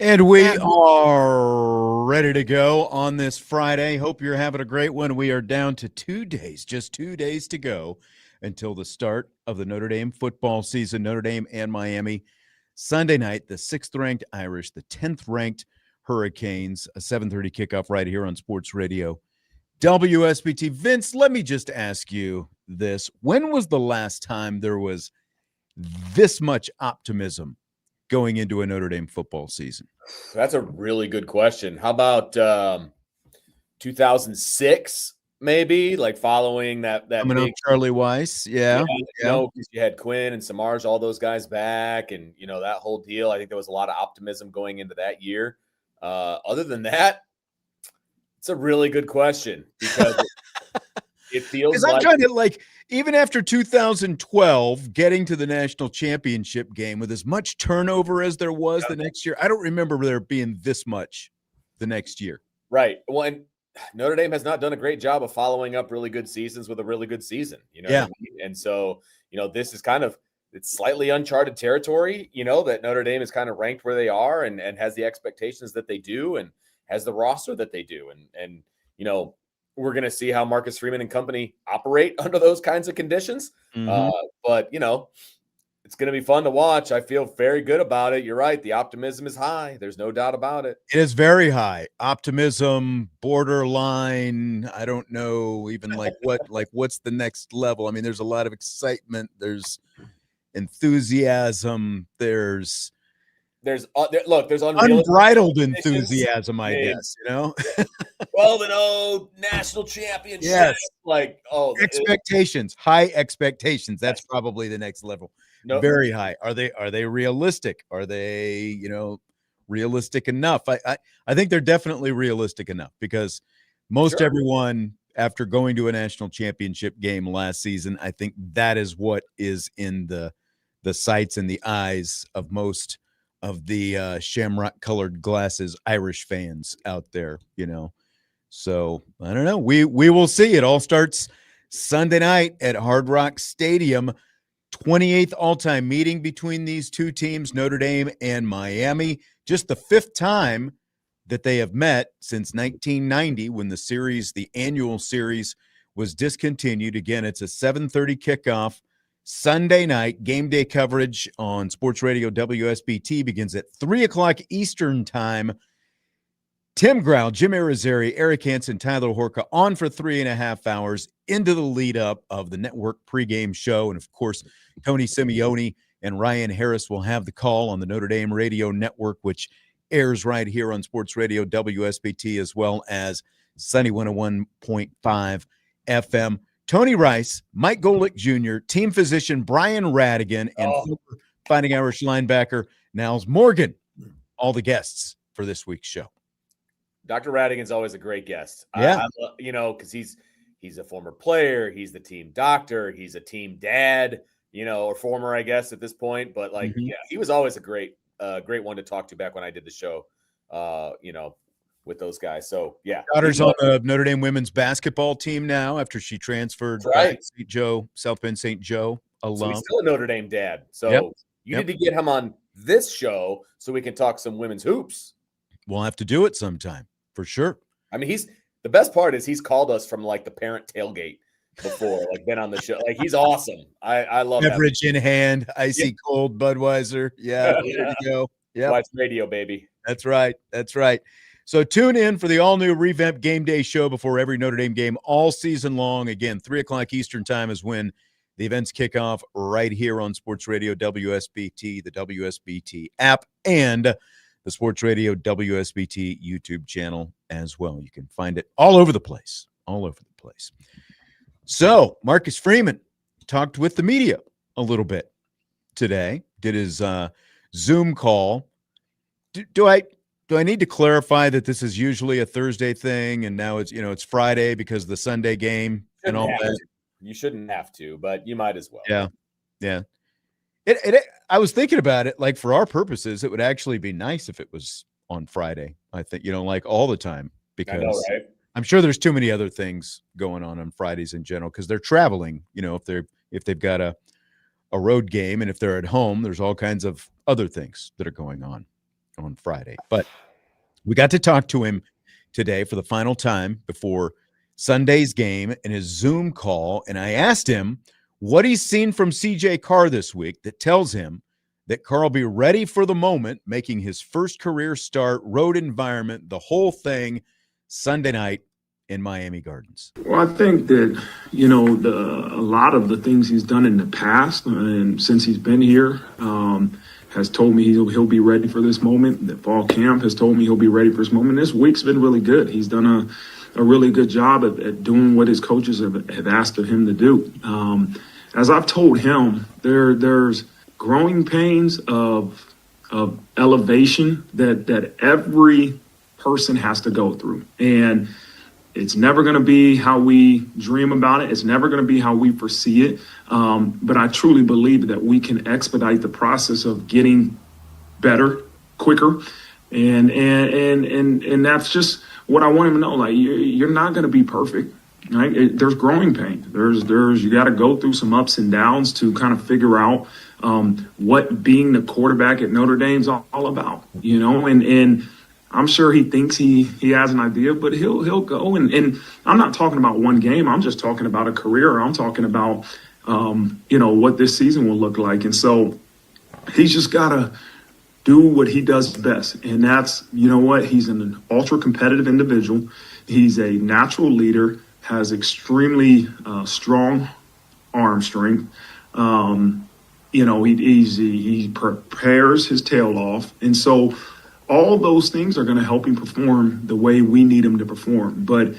And we are ready to go on this Friday. Hope you're having a great one. We are down to 2 days, just 2 days to go until the start of the Notre Dame football season. Notre Dame and Miami. Sunday night, the 6th-ranked Irish, the 10th-ranked Hurricanes, a 7:30 kickoff right here on Sports Radio WSBT. Vince, let me just ask you this. When was the last time there was this much optimism going into a Notre Dame football season? That's a really good question. How about 2006, maybe, like following that Coming big up, Charlie Weiss, yeah. because you had Quinn and Samars, all those guys back, and that whole deal. I think there was a lot of optimism going into that year. Other than that, it's a really good question because it feels like I'm like trying to even after 2012, getting to the national championship game with as much turnover as there was the next year, I don't remember there being this much the next year. Right. Well, and Notre Dame has not done a great job of following up really good seasons with a really good season. What I mean? And so, this is it's slightly uncharted territory, that Notre Dame is kind of ranked where they are and has the expectations that they do and has the roster that they do. And we're going to see how Marcus Freeman and company operate under those kinds of conditions. Mm-hmm. But it's going to be fun to watch. I feel very good about it. You're right. The optimism is high. There's no doubt about it. It is very high. Optimism, borderline. I don't know even what's the next level. I mean, there's a lot of excitement. There's enthusiasm. There's unbridled enthusiasm, I guess, 12-0 national championship. Yes. Expectations, high expectations. That's probably the next level. Nope. Very high. Are they realistic? Are they, realistic enough? I think they're definitely realistic enough because most everyone, after going to a national championship game last season, I think that is what is in the sights and the eyes of most of the shamrock colored glasses Irish fans out there, So I don't know. We will see. It all starts Sunday night at Hard Rock Stadium. 28th all-time meeting between these two teams, Notre Dame and Miami. Just the 5th time that they have met since 1990 when the annual series was discontinued. Again, it's a 7:30 kickoff Sunday night. Game day coverage on Sports Radio WSBT begins at 3 o'clock Eastern time. Tim Grau, Jim Irizarry, Eric Hansen, Tyler Horka on for 3.5 hours into the lead up of the network pregame show. And of course, Tony Simeone and Ryan Harris will have the call on the Notre Dame radio network, which airs right here on Sports Radio WSBT, as well as Sunny 101.5 FM. Tony Rice, Mike Golick Jr., team physician Brian Radigan, and Fighting Irish linebacker Niles Morgan, all the guests for this week's show. Dr. Radigan's always a great guest. Yeah. Because he's a former player. He's the team doctor. He's a team dad, or former, I guess, at this point. But he was always a great one to talk to back when I did the show, with those guys. So, yeah. Daughter's on the Notre Dame women's basketball team now after she transferred back to South Bend St. Joe alum. So he's still a Notre Dame dad. So you need to get him on this show so we can talk some women's hoops. We'll have to do it sometime. For sure. I mean, the best part is he's called us from the parent tailgate before, been on the show. He's awesome. I love beverage in hand, icy cold Budweiser. Yeah, there you go. Yeah, Watch radio, baby. That's right. So tune in for the all-new revamped game day show before every Notre Dame game all season long. Again, 3 o'clock Eastern time is when the events kick off right here on Sports Radio WSBT, the WSBT app, and the Sports Radio WSBT YouTube channel as well. You can find it all over the place. So Marcus Freeman talked with the media a little bit today, did his Zoom call. Do I need to clarify that this is usually a Thursday thing and now it's Friday because of the Sunday game and all that? You shouldn't have to, but you might as well. Yeah. I was thinking about it, for our purposes, it would actually be nice if it was on Friday. I think, all the time, because I know, right? I'm sure there's too many other things going on Fridays in general because they're traveling, if they've got a road game and if they're at home, there's all kinds of other things that are going on. on Friday. But we got to talk to him today for the final time before Sunday's game in his Zoom call, and I asked him what he's seen from CJ Carr this week that tells him that Carr will be ready for the moment, making his first career start, road environment, the whole thing, Sunday night in Miami Gardens. Well, I think that, a lot of the things he's done in the past and since he's been here has told me he'll be ready for this moment. The fall camp has told me he'll be ready for this moment. This week's been really good. He's done a really good job at doing what his coaches have asked of him to do. As I've told him, there's growing pains of elevation that every person has to go through. And it's never going to be how we dream about it. It's never going to be how we foresee it. But I truly believe that we can expedite the process of getting better, quicker. And that's just what I want him to know. Like, you're not going to be perfect, right? There's growing pain. You got to go through some ups and downs to kind of figure out what being the quarterback at Notre Dame's all about, and I'm sure he thinks he has an idea, but he'll go and I'm not talking about one game. I'm just talking about a career. I'm talking about what this season will look like. And so he's just got to do what he does best. And that's, he's an ultra competitive individual. He's a natural leader, has extremely strong arm strength. He prepares his tail off. And so all those things are going to help him perform the way we need him to perform. But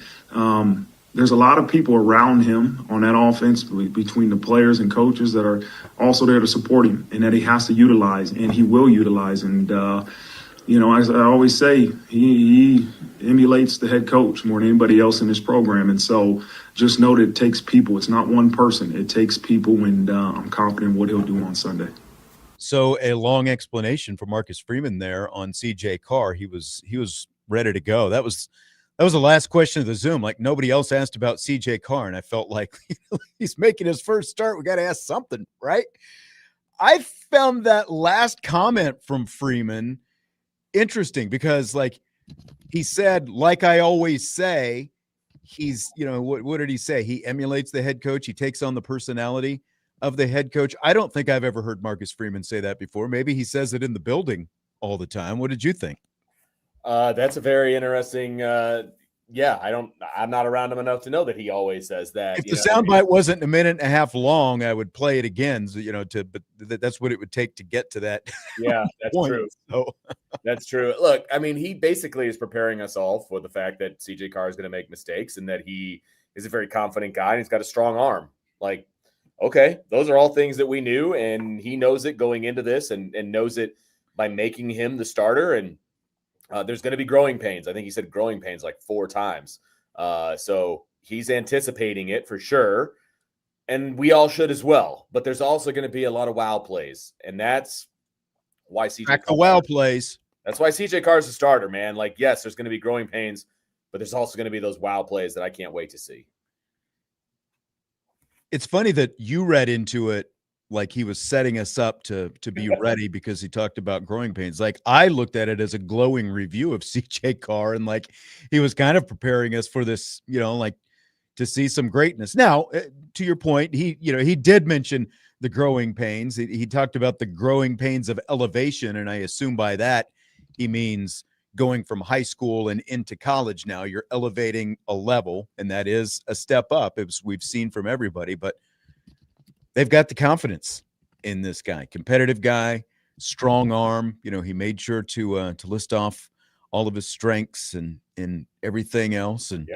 there's a lot of people around him on that offense between the players and coaches that are also there to support him and that he has to utilize and he will utilize. And, as I always say, he emulates the head coach more than anybody else in this program. And so just know that it takes people. It's not one person. It takes people, and I'm confident in what he'll do on Sunday. So a long explanation for Marcus Freeman there on CJ Carr. He was ready to go. That was the last question of the Zoom. Like, nobody else asked about CJ Carr, and I felt like he's making his first start. We got to ask something, right? I found that last comment from Freeman interesting because, like, he said, like I always say, he's, what did he say? He emulates the head coach. He takes on the personality of the head coach. I don't think I've ever heard Marcus Freeman say that before. Maybe he says it in the building all the time. What did you think? That's a very interesting. I'm not around him enough to know that he always says that. If the soundbite wasn't a minute and a half long, I would play it again. But that's what it would take to get to that. Yeah, that's point. true. So. That's true. Look, I mean, he basically is preparing us all for the fact that CJ Carr is going to make mistakes and that he is a very confident guy and he's got a strong arm. Like, okay, those are all things that we knew, and he knows it going into this and knows it by making him the starter. And there's going to be growing pains. I think he said growing pains like 4 times. So he's anticipating it for sure. And we all should as well. But there's also going to be a lot of wow plays. And that's why CJ Carr. Wow plays. That's why CJ Carr is a starter, man. Like, yes, there's going to be growing pains, but there's also going to be those wow plays that I can't wait to see. It's funny that you read into it like he was setting us up to be ready because he talked about growing pains. Like, I looked at it as a glowing review of CJ Carr, and like he was kind of preparing us for this, like to see some greatness. Now, to your point, he did mention the growing pains. He talked about the growing pains of elevation, and I assume by that he means going from high school and into college. Now you're elevating a level, and that is a step up, as we've seen from everybody. But they've got the confidence in this guy, competitive guy, strong arm. He made sure to list off all of his strengths and everything else, and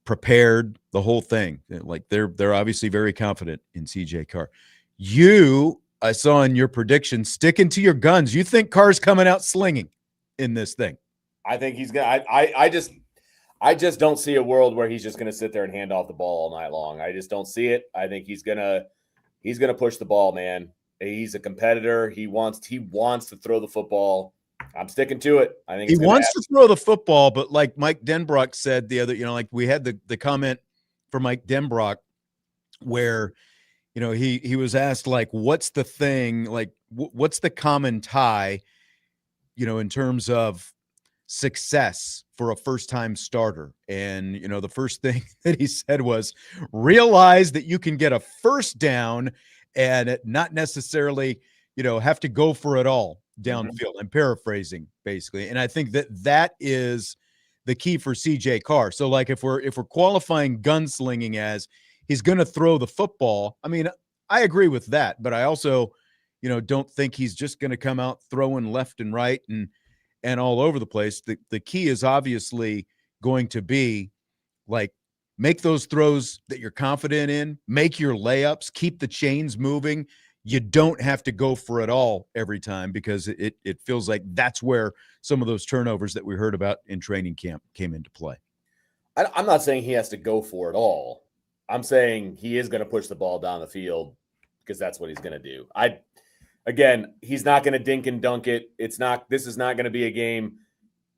prepared the whole thing. Like, they're obviously very confident in CJ Carr. I saw in your prediction, sticking to your guns. You think Carr's coming out slinging in this thing? I think he's gonna. I just don't see a world where he's just gonna sit there and hand off the ball all night long. I just don't see it. I think he's gonna push the ball, man. He's a competitor. He wants to throw the football. I'm sticking to it. I think he wants to throw the football, but like Mike Denbrock said the other, like we had the comment for Mike Denbrock where, he was asked, like, what's the thing, like, what's the common tie in terms of success for a first-time starter. And, the first thing that he said was realize that you can get a first down and not necessarily, have to go for it all downfield. I'm paraphrasing basically. And I think that is the key for CJ Carr. So like if we're qualifying gunslinging as he's going to throw the football, I mean, I agree with that, but I also, don't think he's just going to come out throwing left and right and all over the place. The key is obviously going to be like make those throws that you're confident in, make your layups, keep the chains moving. You don't have to go for it all every time because it feels like that's where some of those turnovers that we heard about in training camp came into play. I'm not saying he has to go for it all. I'm saying he is going to push the ball down the field because that's what he's going to do. Again, he's not going to dink and dunk it. This is not going to be a game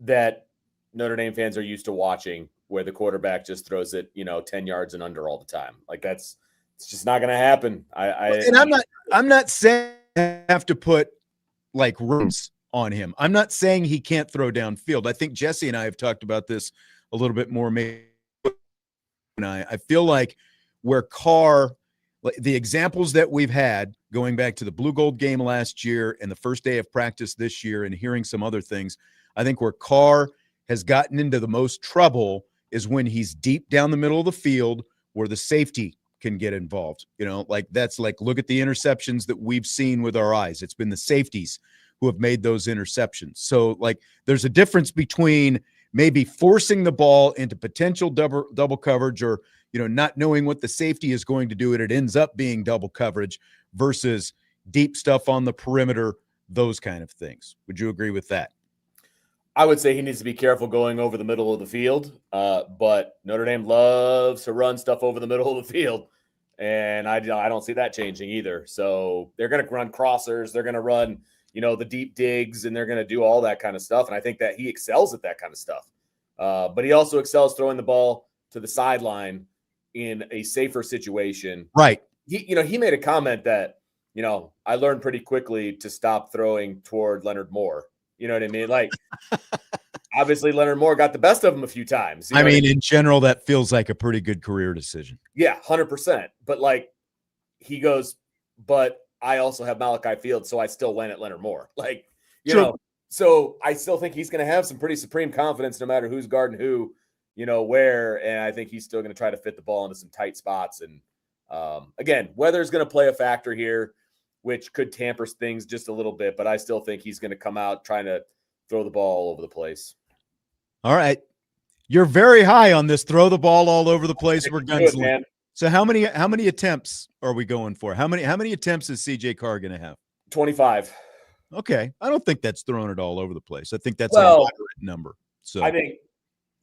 that Notre Dame fans are used to watching where the quarterback just throws it, 10 yards and under all the time. Like it's just not going to happen. I'm not saying I have to put like rooms on him. I'm not saying he can't throw downfield. I think Jesse and I have talked about this a little bit more. Maybe I feel like where Carr, the examples that we've had going back to the Blue Gold game last year and the first day of practice this year and hearing some other things, I think where Carr has gotten into the most trouble is when he's deep down the middle of the field where the safety can get involved. That's like, look at the interceptions that we've seen with our eyes. It's been the safeties who have made those interceptions. So like there's a difference between maybe forcing the ball into potential double coverage or, not knowing what the safety is going to do and it ends up being double coverage versus deep stuff on the perimeter, those kind of things. Would you agree with that? I would say he needs to be careful going over the middle of the field, but Notre Dame loves to run stuff over the middle of the field, and I don't see that changing either. So they're going to run crossers, they're going to run, the deep digs, and they're going to do all that kind of stuff, and I think that he excels at that kind of stuff. But he also excels throwing the ball to the sideline in a safer situation. Right. He made a comment that, I learned pretty quickly to stop throwing toward Leonard Moore. You know what I mean? Like, obviously, Leonard Moore got the best of him a few times. In general, that feels like a pretty good career decision. Yeah, 100%. But, like, he goes, but I also have Malachi Fields, so I still went at Leonard Moore. Like, so I still think he's going to have some pretty supreme confidence no matter who's guarding who, where. And I think he's still going to try to fit the ball into some tight spots. And, again, weather's going to play a factor here, which could tamper things just a little bit, but I still think he's going to come out trying to throw the ball all over the place. All right. You're very high on this throw the ball all over the place. We're gunsling. So how many attempts are we going for? How many attempts is CJ Carr going to have? 25. Okay. I don't think that's throwing it all over the place. I think that's a moderate number. So I think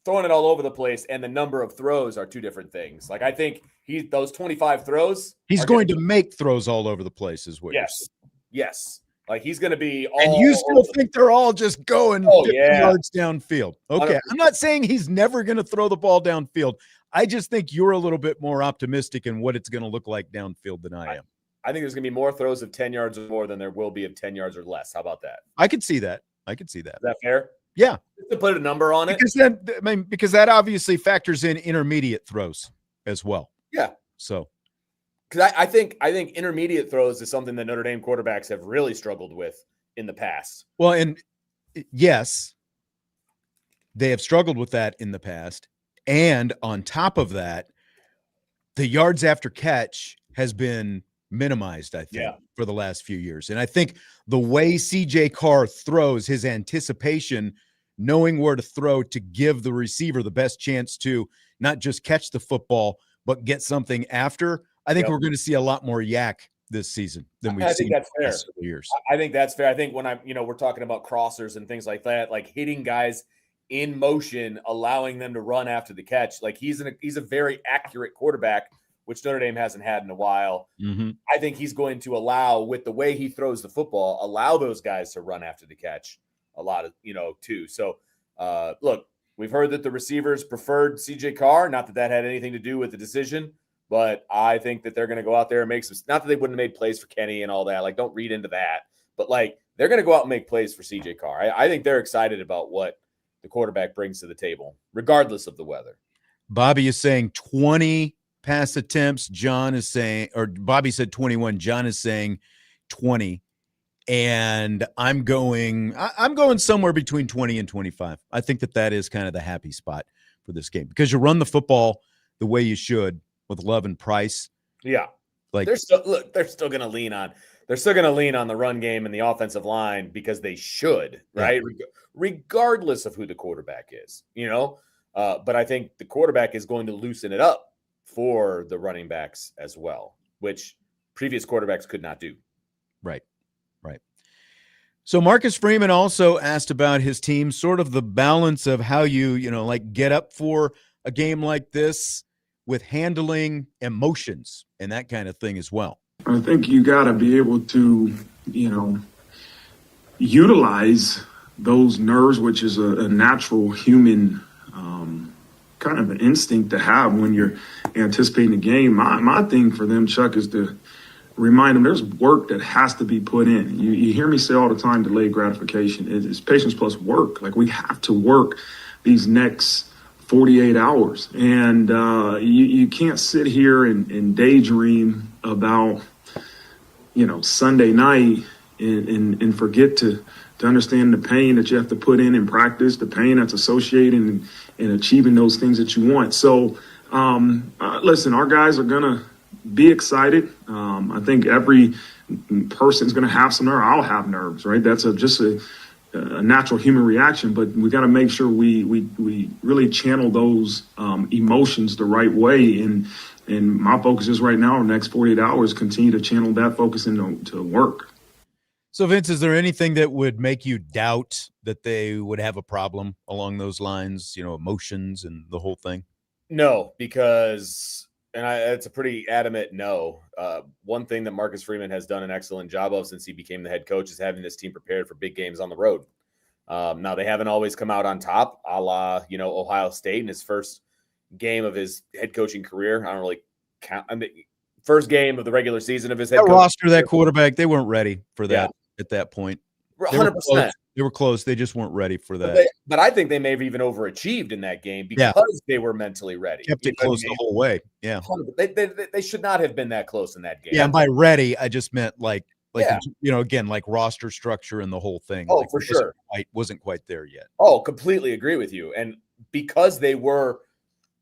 throwing it all over the place and the number of throws are two different things. Like I think those 25 throws. He's going to make throws all over the place is what you're saying. Yes. Like he's going to be all. And you still think they're all just going 50 yards downfield. Okay. 100%. I'm not saying he's never going to throw the ball downfield. I just think you're a little bit more optimistic in what it's going to look like downfield than I am. I think there's going to be more throws of 10 yards or more than there will be of 10 yards or less. How about that? I could see that. Is that fair? Yeah. Just to put a number on it. Because that obviously factors in intermediate throws as well. Yeah. So. Because I think intermediate throws is something that Notre Dame quarterbacks have really struggled with in the past. Well, and yes, they have struggled with that in the past. And on top of that, the yards after catch has been minimized, I think, for the last few years. And I think the way CJ Carr throws, his anticipation, knowing where to throw to give the receiver the best chance to not just catch the football, but get something after, I think we're going to see a lot more yak this season than we've seen in the last several years. I think that's fair. I think when we're talking about crossers and things like that, like hitting guys in motion, allowing them to run after the catch, like he's a very accurate quarterback, which Notre Dame hasn't had in a while. Mm-hmm. I think he's going to allow, with the way he throws the football, allow those guys to run after the catch a lot of, too. So, look, we've heard that the receivers preferred CJ Carr. Not that had anything to do with the decision, but I think that they're going to go out there and make some – not that they wouldn't have made plays for Kenny and all that. Like, don't read into that. But, like, they're going to go out and make plays for CJ Carr. I think they're excited about what the quarterback brings to the table, regardless of the weather. Bobby is saying 20 pass attempts. John is saying, or Bobby said 21. John is saying 20. And I'm going somewhere between 20 and 25. I think that is kind of the happy spot for this game because you run the football the way you should with Love and Price. Yeah. Like they're still going to lean on the run game and the offensive line because they should, right? Yeah. Regardless of who the quarterback is, but I think the quarterback is going to loosen it up for the running backs as well, which previous quarterbacks could not do. Right. So Marcus Freeman also asked about his team, sort of the balance of how you get up for a game like this with handling emotions and that kind of thing as well. I think you got to be able to, utilize those nerves, which is a natural human kind of an instinct to have when you're anticipating a game. My thing for them, Chuck, is to remind them there's work that has to be put in. You hear me say all the time, delayed gratification. It's patience plus work. Like, we have to work these next 48 hours. And you can't sit here and daydream about, Sunday night and forget to understand the pain that you have to put in practice, the pain that's associated in achieving those things that you want. So, listen, our guys are going to be excited. I think every person's going to have some nerves. I'll have nerves, right? That's just a natural human reaction, but we got to make sure we really channel those emotions the right way. And my focus is right now, the next 48 hours, continue to channel that focus into work. So, Vince, is there anything that would make you doubt that they would have a problem along those lines, emotions and the whole thing? No, because it's a pretty adamant no. One thing that Marcus Freeman has done an excellent job of since he became the head coach is having this team prepared for big games on the road. Now, they haven't always come out on top, a la, Ohio State in his first game of his head coaching career. I don't really count. First game of the regular season of his head coach. Roster, that quarterback, they weren't ready for that at that point. 100%. They were close. They just weren't ready for that. But I think they may have even overachieved in that game because they were mentally ready. Kept it close the whole way. Yeah. They should not have been that close in that game. Yeah, and by ready, I just meant again, like roster structure and the whole thing. Oh, for sure. Wasn't quite there yet. Oh, completely agree with you. And because they were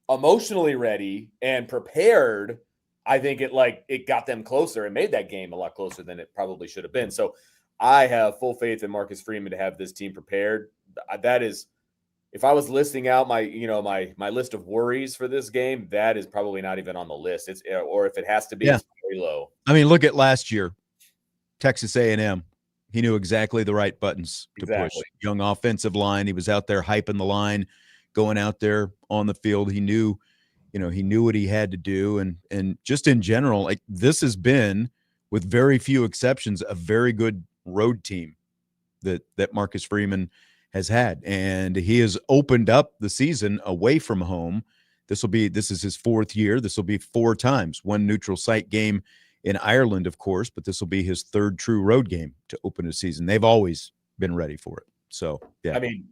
emotionally ready and prepared, I think it got them closer and made that game a lot closer than it probably should have been. So I have full faith in Marcus Freeman to have this team prepared. That is, if I was listing out my list of worries for this game, that is probably not even on the list. Or if it has to be, it's very low. I mean, look at last year, Texas A&M. He knew exactly the right buttons to push. Young offensive line. He was out there hyping the line, going out there on the field. He knew what he had to do. And just in general, this has been, with very few exceptions, a very good road team that Marcus Freeman has had. And he has opened up the season away from home. This is his fourth year. This will be 4 times, one neutral site game in Ireland, of course, but this will be his 3rd true road game to open a season. They've always been ready for it. So, yeah. I mean,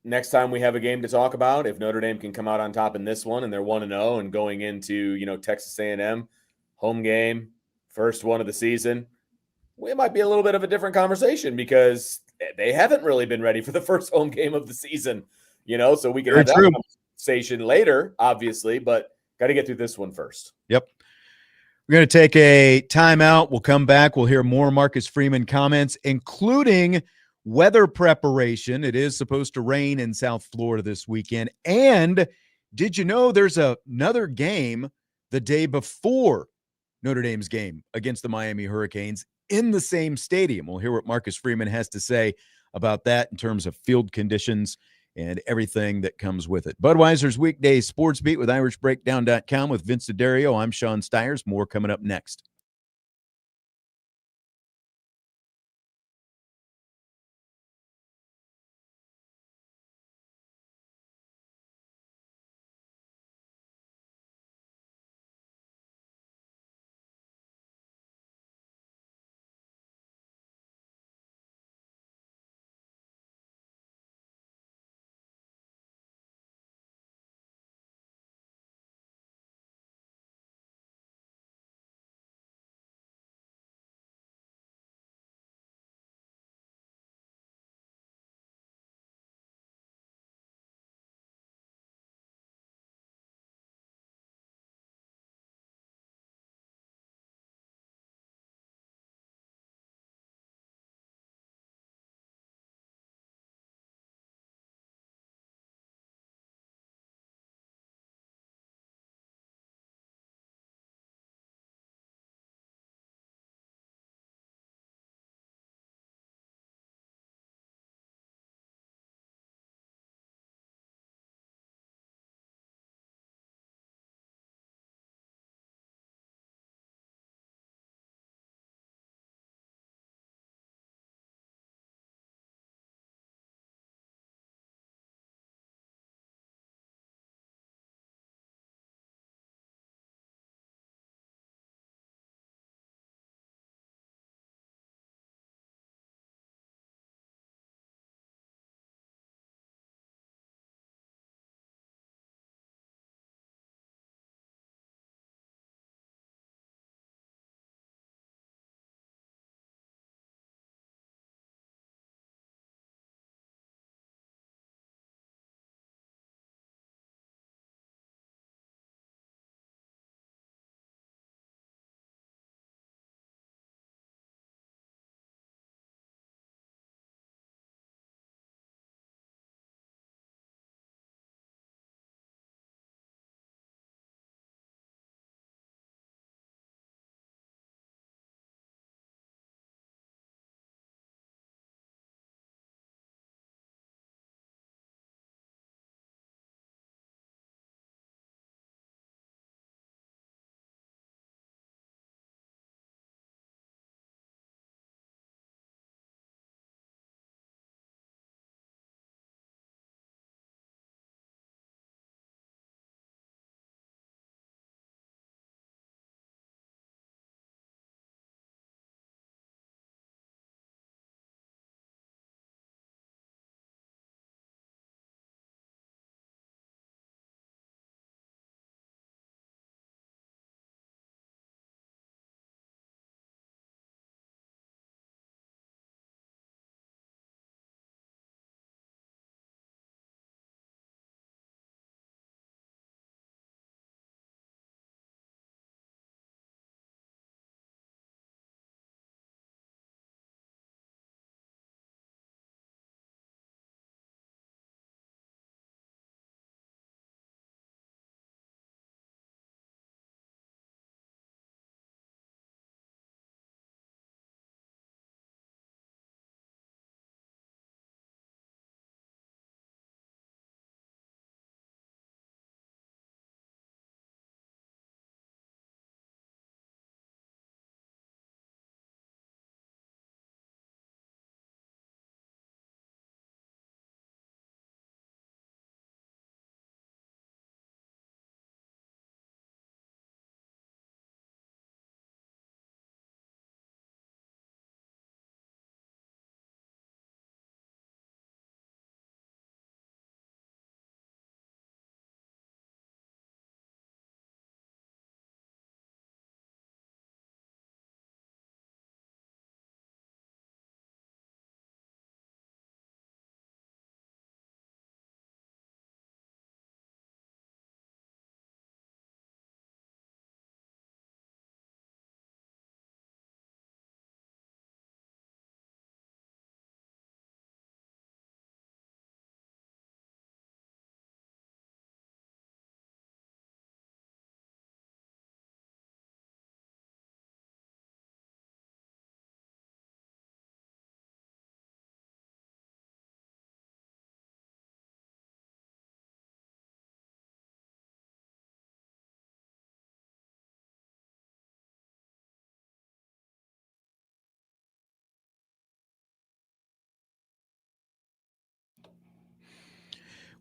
next time we have a game to talk about, if Notre Dame can come out on top in this one and they're 1-0 and going into, Texas A&M, home game, first one of the season, it might be a little bit of a different conversation because they haven't really been ready for the first home game of the season, so we can have that conversation later, obviously, but got to get through this one first. Yep. We're going to take a timeout. We'll come back. We'll hear more Marcus Freeman comments, including weather preparation. It is supposed to rain in South Florida this weekend. And did you know there's another game the day before Notre Dame's game against the Miami Hurricanes in the same stadium? We'll hear what Marcus Freeman has to say about that in terms of field conditions and everything that comes with it. Budweiser's weekday sports beat with IrishBreakdown.com with Vince D'Addario. I'm Sean Stiers. More coming up next.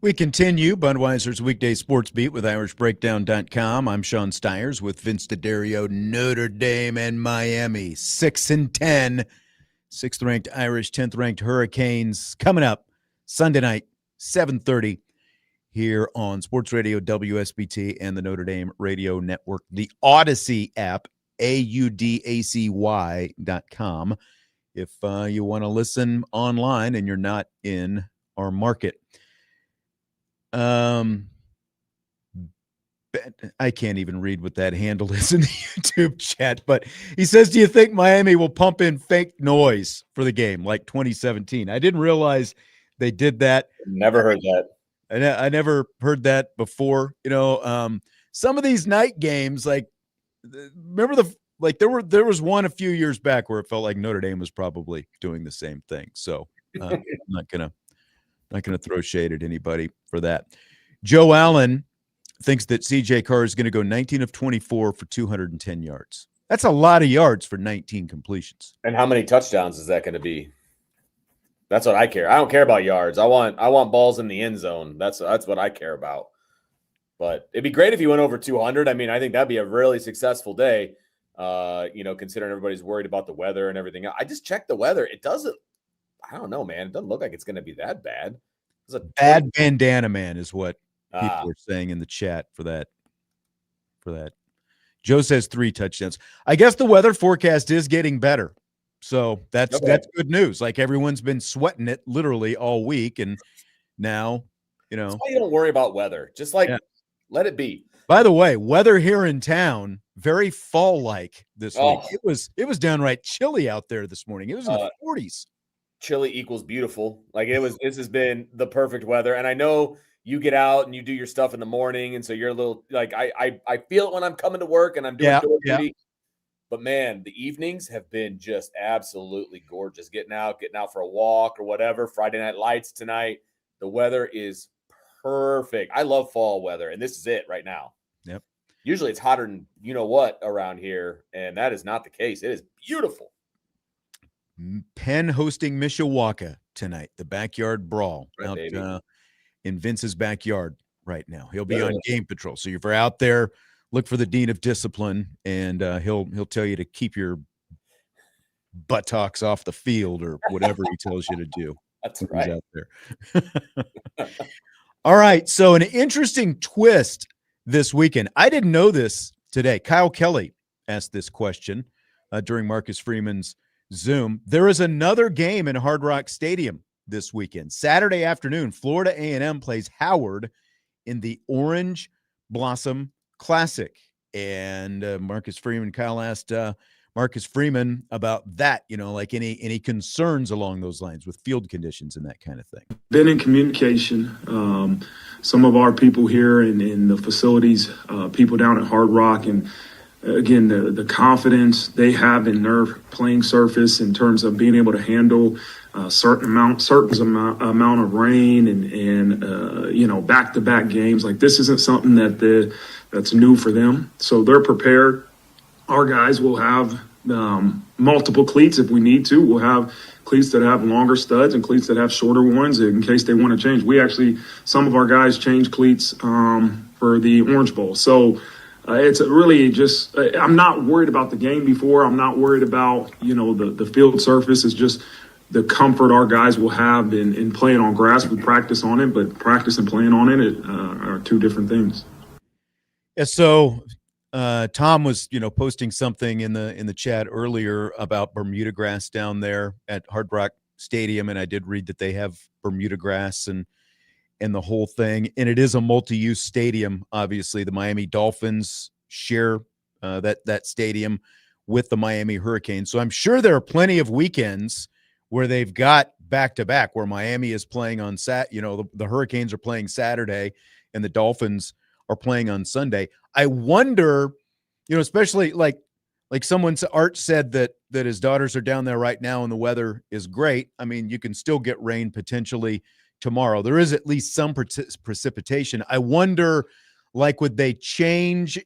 We continue Budweiser's weekday sports beat with IrishBreakdown.com. I'm Sean Stiers with Vince D'Addario, Notre Dame and Miami. 6-10, 6th-ranked Irish, 10th-ranked Hurricanes. Coming up Sunday night, 7:30 here on Sports Radio WSBT and the Notre Dame Radio Network. The Odyssey app, AUDACY.com, if you want to listen online and you're not in our market. I can't even read what that handle is in the YouTube chat, but he says, do you think Miami will pump in fake noise for the game like 2017? I didn't realize they did that. Never heard that. I never heard that before. Some of these night games, like, remember there was one a few years back where it felt like Notre Dame was probably doing the same thing. So I'm not gonna throw shade at anybody for that. Joe Allen thinks that CJ Carr is going to go 19 of 24 for 210 yards. That's a lot of yards for 19 completions. And how many touchdowns is that going to be? That's what I care. I don't care about yards. I want balls in the end zone. That's what I care about. But it'd be great if you went over 200. I mean, I think that'd be a really successful day. Considering everybody's worried about the weather and everything. I just checked the weather. It doesn't. I don't know, man. It doesn't look like it's going to be that bad. It's a bad bandana man is what people are saying in the chat for that. Joe says 3 touchdowns. I guess the weather forecast is getting better. So that's good news. Like, everyone's been sweating it literally all week. And now, That's why you don't worry about weather. Just let it be. By the way, weather here in town, very fall-like this week. It was downright chilly out there this morning. It was in the 40s. Chilly equals beautiful. This has been the perfect weather. And I know you get out and you do your stuff in the morning. And so you're a little I feel it when I'm coming to work and I'm doing duty. But man, the evenings have been just absolutely gorgeous. Getting out for a walk or whatever. Friday Night Lights tonight. The weather is perfect. I love fall weather. And this is it right now. Yep. Usually it's hotter than you know what around here. And that is not the case. It is beautiful. Penn hosting Mishawaka tonight, the backyard brawl out in Vince's backyard right now. He'll be on game patrol. So if you're out there, look for the Dean of Discipline, and he'll tell you to keep your buttocks off the field or whatever he tells you to do. That's right. Out there. All right. So an interesting twist this weekend. I didn't know this today. Kyle Kelly asked this question during Marcus Freeman's Zoom. There is another game in Hard Rock Stadium this weekend. Saturday afternoon, Florida A&M plays Howard in the Orange Blossom Classic. And Kyle asked Marcus Freeman about that, like any concerns along those lines with field conditions and that kind of thing. Been in communication. Some of our people here in the facilities, people down at Hard Rock, and again, the confidence they have in their playing surface in terms of being able to handle a certain amount of rain and back-to-back games. Like, this isn't something that's new for them. So they're prepared. Our guys will have multiple cleats if we need to. We'll have cleats that have longer studs and cleats that have shorter ones in case they want to change. Some of our guys change cleats for the Orange Bowl. So it's really just, I'm not worried about the game before. I'm not worried about, the field surface. It's just the comfort our guys will have in playing on grass. We practice on it, but practice and playing on it are two different things. Yeah, so Tom was, posting something in the chat earlier about Bermuda grass down there at Hard Rock Stadium, and I did read that they have Bermuda grass and the whole thing. And it is a multi-use stadium. Obviously, the Miami Dolphins share that stadium with the Miami Hurricanes. So I'm sure there are plenty of weekends where they've got back-to-back, where Miami is playing on the Hurricanes are playing Saturday and the Dolphins are playing on Sunday. I wonder, especially like Art said that his daughters are down there right now and the weather is great. I mean, you can still get rain potentially tomorrow. There is at least some precipitation. I wonder, would they change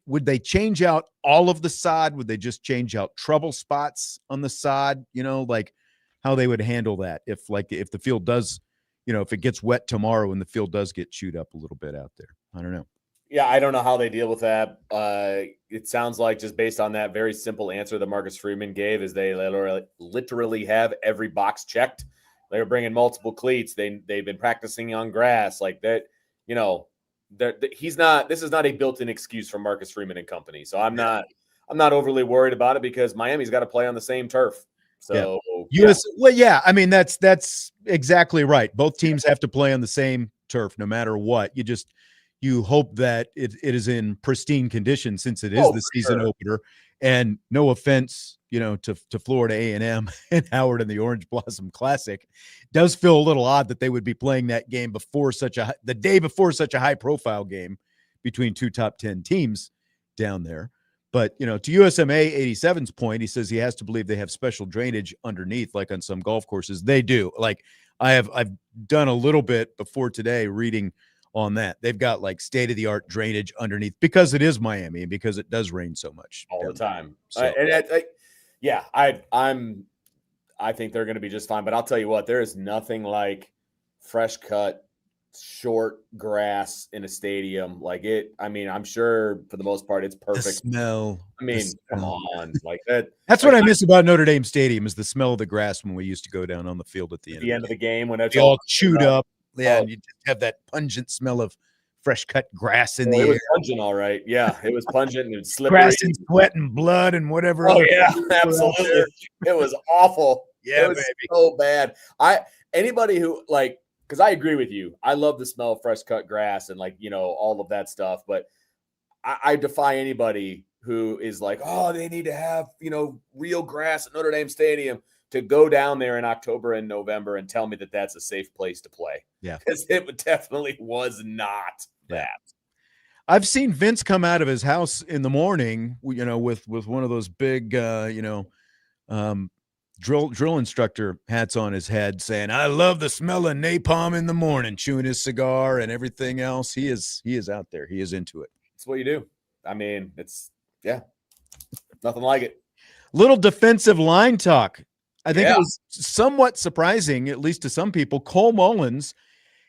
out all of the sod? Would they just change out trouble spots on the sod? How they would handle that if the field does, if it gets wet tomorrow and the field does get chewed up a little bit out there. I don't know. Yeah, I don't know how they deal with that. It sounds like, just based on that very simple answer that Marcus Freeman gave, is they literally have every box checked. They were bringing multiple cleats. They've been practicing on grass like that. This is not a built-in excuse for Marcus Freeman and company. So I'm not overly worried about it, because Miami's got to play on the same turf. So I mean, that's exactly right. Both teams have to play on the same turf no matter what. You hope that it is in pristine condition, since it is the season opener. And no offense, to Florida A&M and Howard in the Orange Blossom Classic, does feel a little odd that they would be playing that game the day before such a high profile game between two top 10 teams down there. But, to USMA 87's point, he says he has to believe they have special drainage underneath, like on some golf courses. They do. Like I've done a little bit before today reading on that. They've got like state-of-the-art drainage underneath, because it is Miami and because it does rain so much all the time. So. I think they're going to be just fine. But I'll tell you what, there is nothing like fresh cut, short grass in a stadium. Like it. I mean, I'm sure for the most part it's perfect. The smell. I mean, come on, like that. That's what I miss about Notre Dame Stadium, is the smell of the grass when we used to go down on the field at the end of the game, when it's all chewed up. Yeah, and you just have that pungent smell of fresh cut grass in the air. It was pungent, all right. Yeah, it was pungent and it was slippery. Grass and sweat and blood and whatever. Oh yeah, absolutely. It was awful. Yeah, it was baby. So bad. Anybody who because I agree with you. I love the smell of fresh cut grass and all of that stuff. But I defy anybody who is like, oh, they need to have real grass at Notre Dame Stadium, to go down there in October and November and tell me that that's a safe place to play. Yeah. Because it definitely was not that. I've seen Vince come out of his house in the morning, with one of those big, drill instructor hats on his head, saying, I love the smell of napalm in the morning, chewing his cigar and everything else. He is out there. He is into it. That's what you do. I mean, nothing like it. Little defensive line talk. I think it was somewhat surprising, at least to some people. Cole Mullins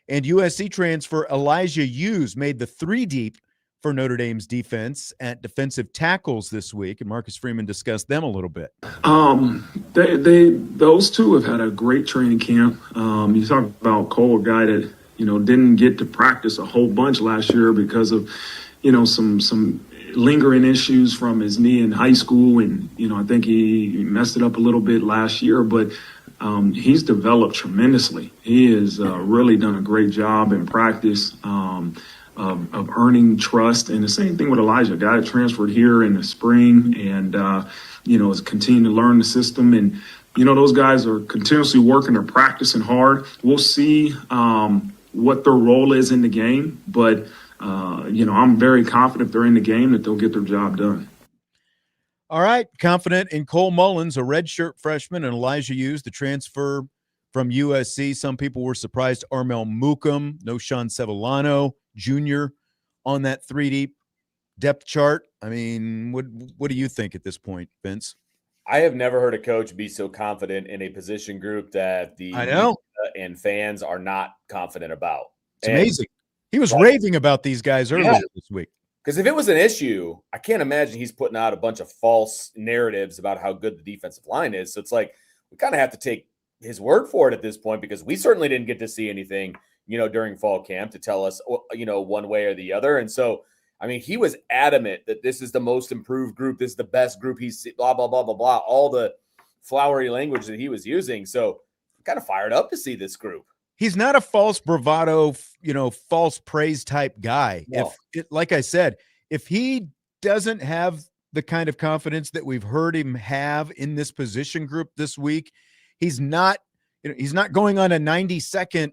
and USC transfer Elijah Hughes made the 3 deep for Notre Dame's defense at defensive tackles this week, and Marcus Freeman discussed them a little bit. Those two have had a great training camp. You talk about Cole, a guy that didn't get to practice a whole bunch last year because of some lingering issues from his knee in high school. And, I think he messed it up a little bit last year, but he's developed tremendously. He has really done a great job in practice of earning trust. And the same thing with Elijah, a guy that transferred here in the spring and, is continuing to learn the system. And, those guys are continuously working or practicing hard. We'll see what their role is in the game, but I'm very confident if they're in the game that they'll get their job done. All right. Confident in Cole Mullins, a redshirt freshman, and Elijah Hughes, the transfer from USC. Some people were surprised. Armel Mukum, no Sean Sevillano Jr. on that 3 deep depth chart. I mean, what do you think at this point, Vince? I have never heard a coach be so confident in a position group that the media and fans are not confident about. It's amazing. He was raving about these guys earlier this week. Because if it was an issue, I can't imagine he's putting out a bunch of false narratives about how good the defensive line is. So it's like we kind of have to take his word for it at this point, because we certainly didn't get to see anything, during fall camp to tell us, one way or the other. And so, I mean, he was adamant that this is the most improved group. This is the best group he's blah, blah, blah, blah, blah, all the flowery language that he was using. So I'm kind of fired up to see this group. He's not a false bravado, false praise type guy. No. Like I said, if he doesn't have the kind of confidence that we've heard him have in this position group this week, he's not going on a 90-second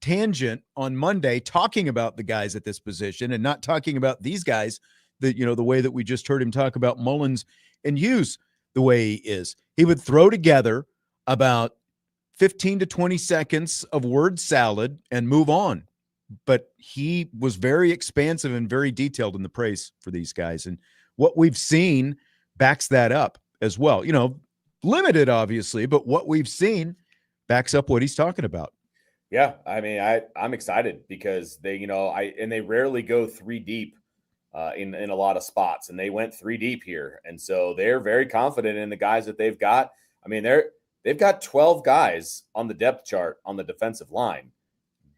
tangent on Monday talking about the guys at this position and not talking about these guys that, the way that we just heard him talk about Mullins and Hughes the way he is. He would throw together about 15 to 20 seconds of word salad and move on. But he was very expansive and very detailed in the praise for these guys. And what we've seen backs that up as well. Limited, obviously, but what we've seen backs up what he's talking about. Yeah, I mean, I'm excited because they rarely go 3 deep in a lot of spots, and they went 3 deep here, and so they're very confident in the guys that they've got. I mean, they've got 12 guys on the depth chart on the defensive line.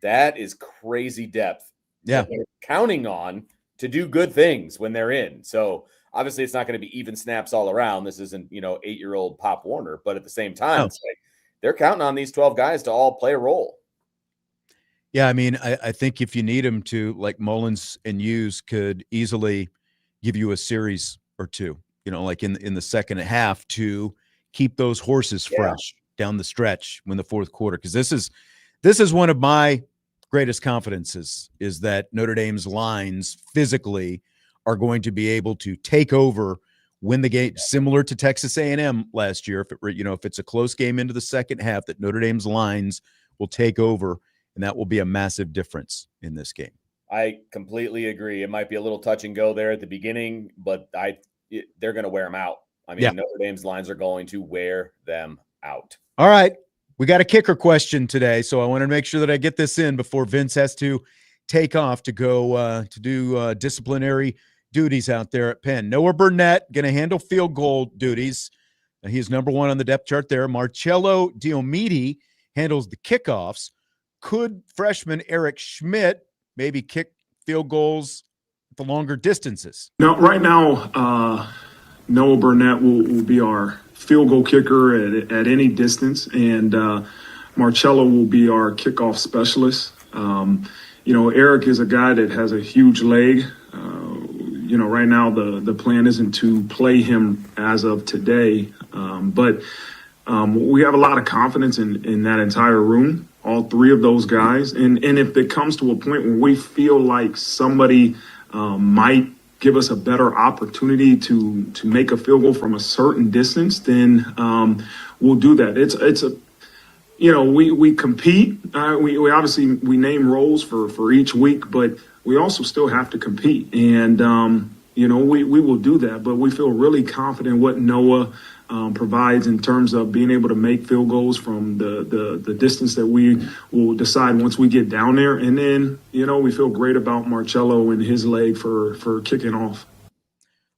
That is crazy depth. Yeah. That they're counting on to do good things when they're in. So obviously, it's not going to be even snaps all around. This isn't 8-year-old Pop Warner, but at the same time, it's like they're counting on these 12 guys to all play a role. Yeah, I mean, I think if you need them to, like Mullins and Hughes could easily give you a series or two, like in the second half to keep those horses fresh down the stretch when the fourth quarter. Because this is one of my greatest confidences is that Notre Dame's lines physically are going to be able to take over, win the game, similar to Texas A&M last year. If it's a close game into the second half, that Notre Dame's lines will take over. And that will be a massive difference in this game. I completely agree. It might be a little touch and go there at the beginning, but they're going to wear them out. I mean, Notre Dame's lines are going to wear them out. All right. We got a kicker question today, so I want to make sure that I get this in before Vince has to take off to go to do disciplinary duties out there at Penn. Noah Burnett going to handle field goal duties. He's number 1 on the depth chart there. Marcello Diomede handles the kickoffs. Could freshman Eric Schmidt maybe kick field goals at the longer distances? No, right now, Noah Burnett will be our field goal kicker at any distance, and Marcello will be our kickoff specialist. Eric is a guy that has a huge leg. Right now the plan isn't to play him as of today, but we have a lot of confidence in that entire room. All 3 of those guys. And if it comes to a point where we feel like somebody might give us a better opportunity to make a field goal from a certain distance, then we'll do that. We compete. We obviously name roles for each week, but we also still have to compete. And, we will do that. But we feel really confident what Noah provides in terms of being able to make field goals from the distance that we will decide once we get down there. And then, we feel great about Marcello and his leg for kicking off.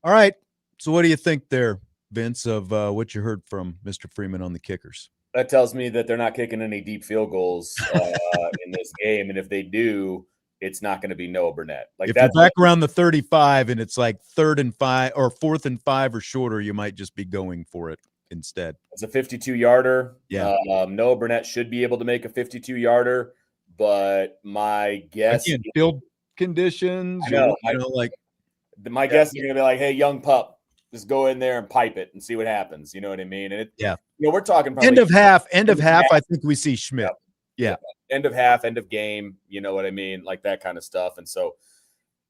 All right. So what do you think there, Vince, of what you heard from Mr. Freeman on the kickers? That tells me that they're not kicking any deep field goals in this game. And if they do, it's not going to be Noah Burnett. If you're back around the 35 and it's like 3rd and 5 or 4th and 5 or shorter, you might just be going for it instead. It's a 52-yarder. Yeah. Noah Burnett should be able to make a 52-yarder, but my guess – field conditions. My guess is going to be like, hey, young pup, just go in there and pipe it and see what happens. You know what I mean? And we're talking probably end of half. I think we see Schmidt. Yeah. End of half, end of game, you know what I mean? Like that kind of stuff. And so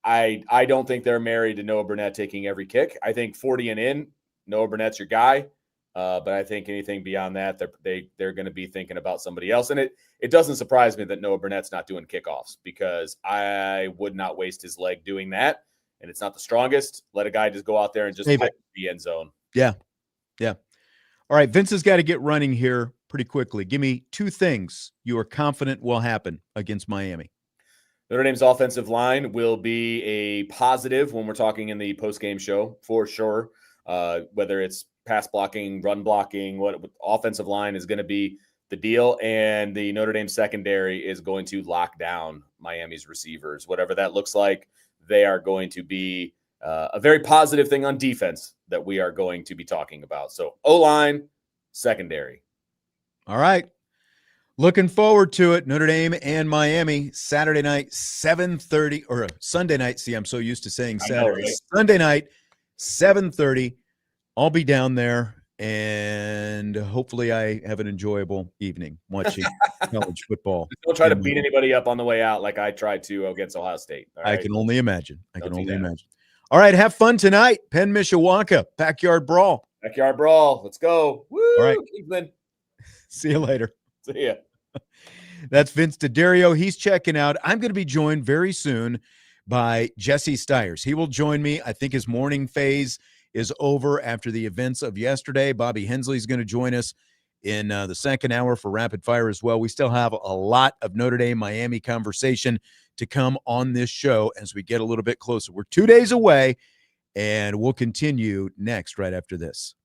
I don't think they're married to Noah Burnett taking every kick. I think 40 and in, Noah Burnett's your guy. But I think anything beyond that, they're going to be thinking about somebody else. And it doesn't surprise me that Noah Burnett's not doing kickoffs, because I would not waste his leg doing that. And it's not the strongest. Let a guy just go out there and just pipe the end zone. Yeah. Yeah. All right. Vince has got to get running here pretty quickly. Give me 2 things you are confident will happen against Miami. Notre Dame's offensive line will be a positive when we're talking in the post-game show, for sure. Whether it's pass blocking, run blocking, what offensive line is going to be the deal. And the Notre Dame secondary is going to lock down Miami's receivers. Whatever that looks like, they are going to be a very positive thing on defense that we are going to be talking about. So O-line, secondary. All right. Looking forward to it. Notre Dame and Miami, Saturday night, 7:30, or Sunday night. See, I'm so used to saying Saturday. Right? Sunday night, 7:30. I'll be down there, and hopefully I have an enjoyable evening watching college football. Don't try to beat anybody up on the way out like I tried to against Ohio State. All right? I can only imagine. Imagine. All right, have fun tonight. Penn, Mishawaka, backyard brawl. Backyard brawl. Let's go. Woo, all right. Cleveland. See you later. See ya. That's Vince D'Addario. He's checking out. I'm going to be joined very soon by Jesse Stiers. He will join me. I think his morning phase is over after the events of yesterday. Bobby Hensley's going to join us in the second hour for Rapid Fire as well. We still have a lot of Notre Dame Miami conversation to come on this show as we get a little bit closer. We're 2 days away, and we'll continue next right after this.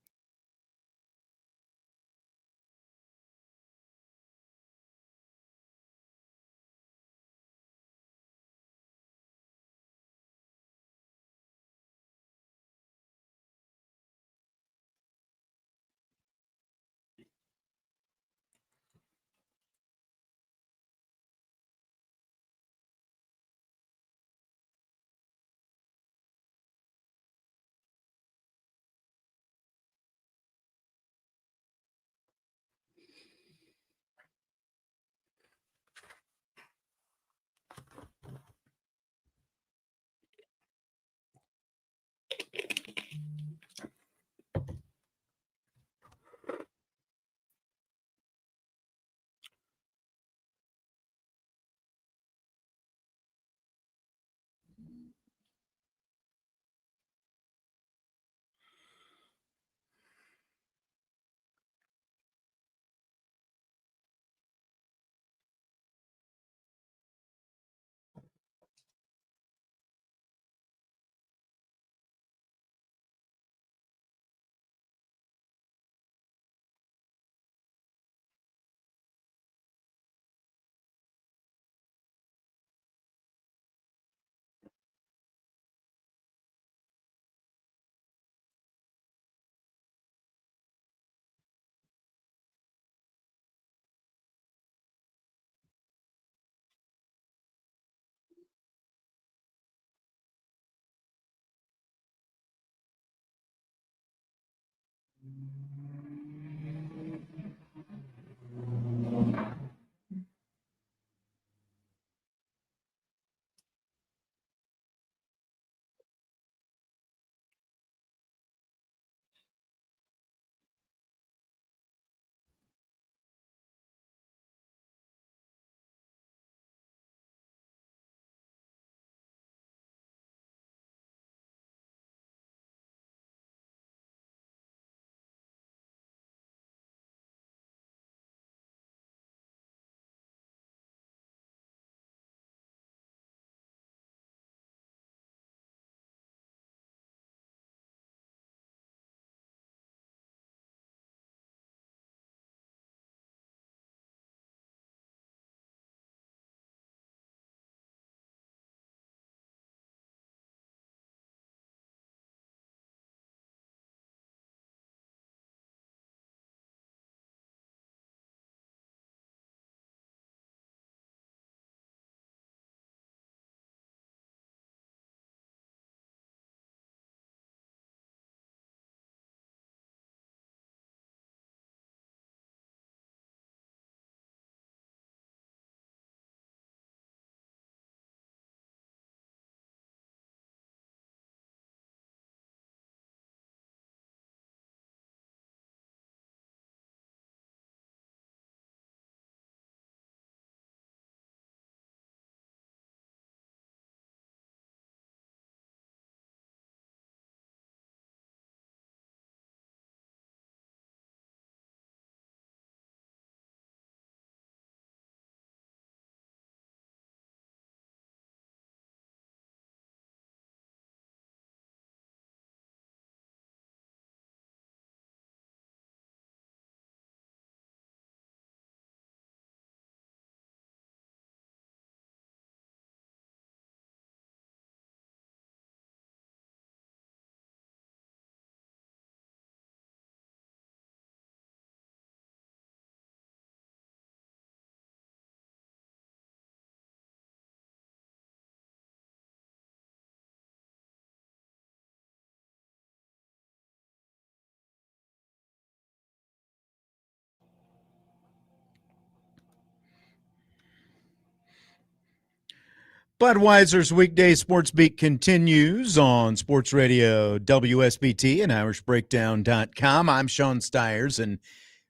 Budweiser's weekday sports beat continues on Sports Radio WSBT and IrishBreakdown.com. I'm Sean Stiers, and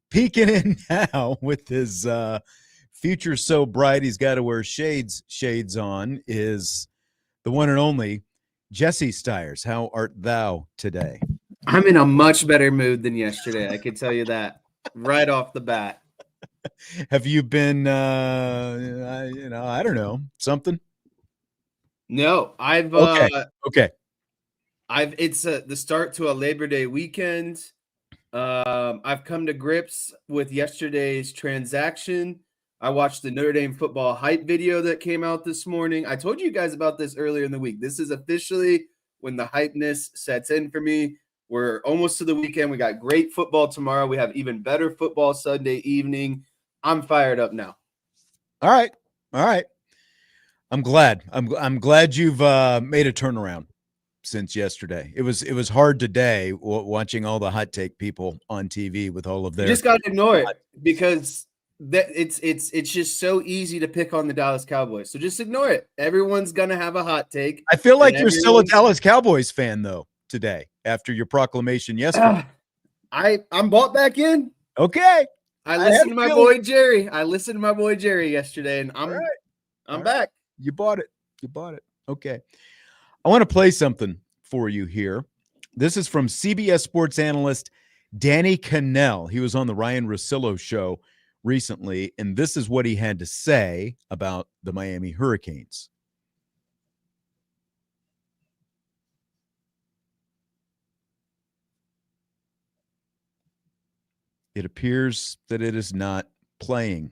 peeking in now with his future so bright he's got to wear shades on is the one and only Jesse Stiers. How art thou today? I'm in a much better mood than yesterday. I can tell you that. right off the bat. Have you been, I don't know, something? No, I've Okay. it's the start to a Labor Day weekend. I've come to grips with yesterday's transaction. I watched the Notre Dame football hype video that came out this morning. I told you guys about this earlier in the week. This is officially when the hypeness sets in for me. We're almost to the weekend. We got great football tomorrow. We have even better football Sunday evening. I'm fired up now. All right. I'm glad. I'm glad you've made a turnaround since yesterday. It was hard today watching all the hot take people on TV with all of their. You just got to ignore it because it's just so easy to pick on the Dallas Cowboys. So just ignore it. Everyone's gonna have a hot take. I feel like you're still a Dallas Cowboys fan though today after your proclamation yesterday. I'm bought back in. Okay. I listened to my boy Jerry yesterday, and I'm back. You bought it. Okay. I want to play something for you here. This is from CBS sports analyst Danny Cannell. He was on the Ryan Russillo show recently, and this is what he had to say about the Miami Hurricanes. It appears that it is not playing.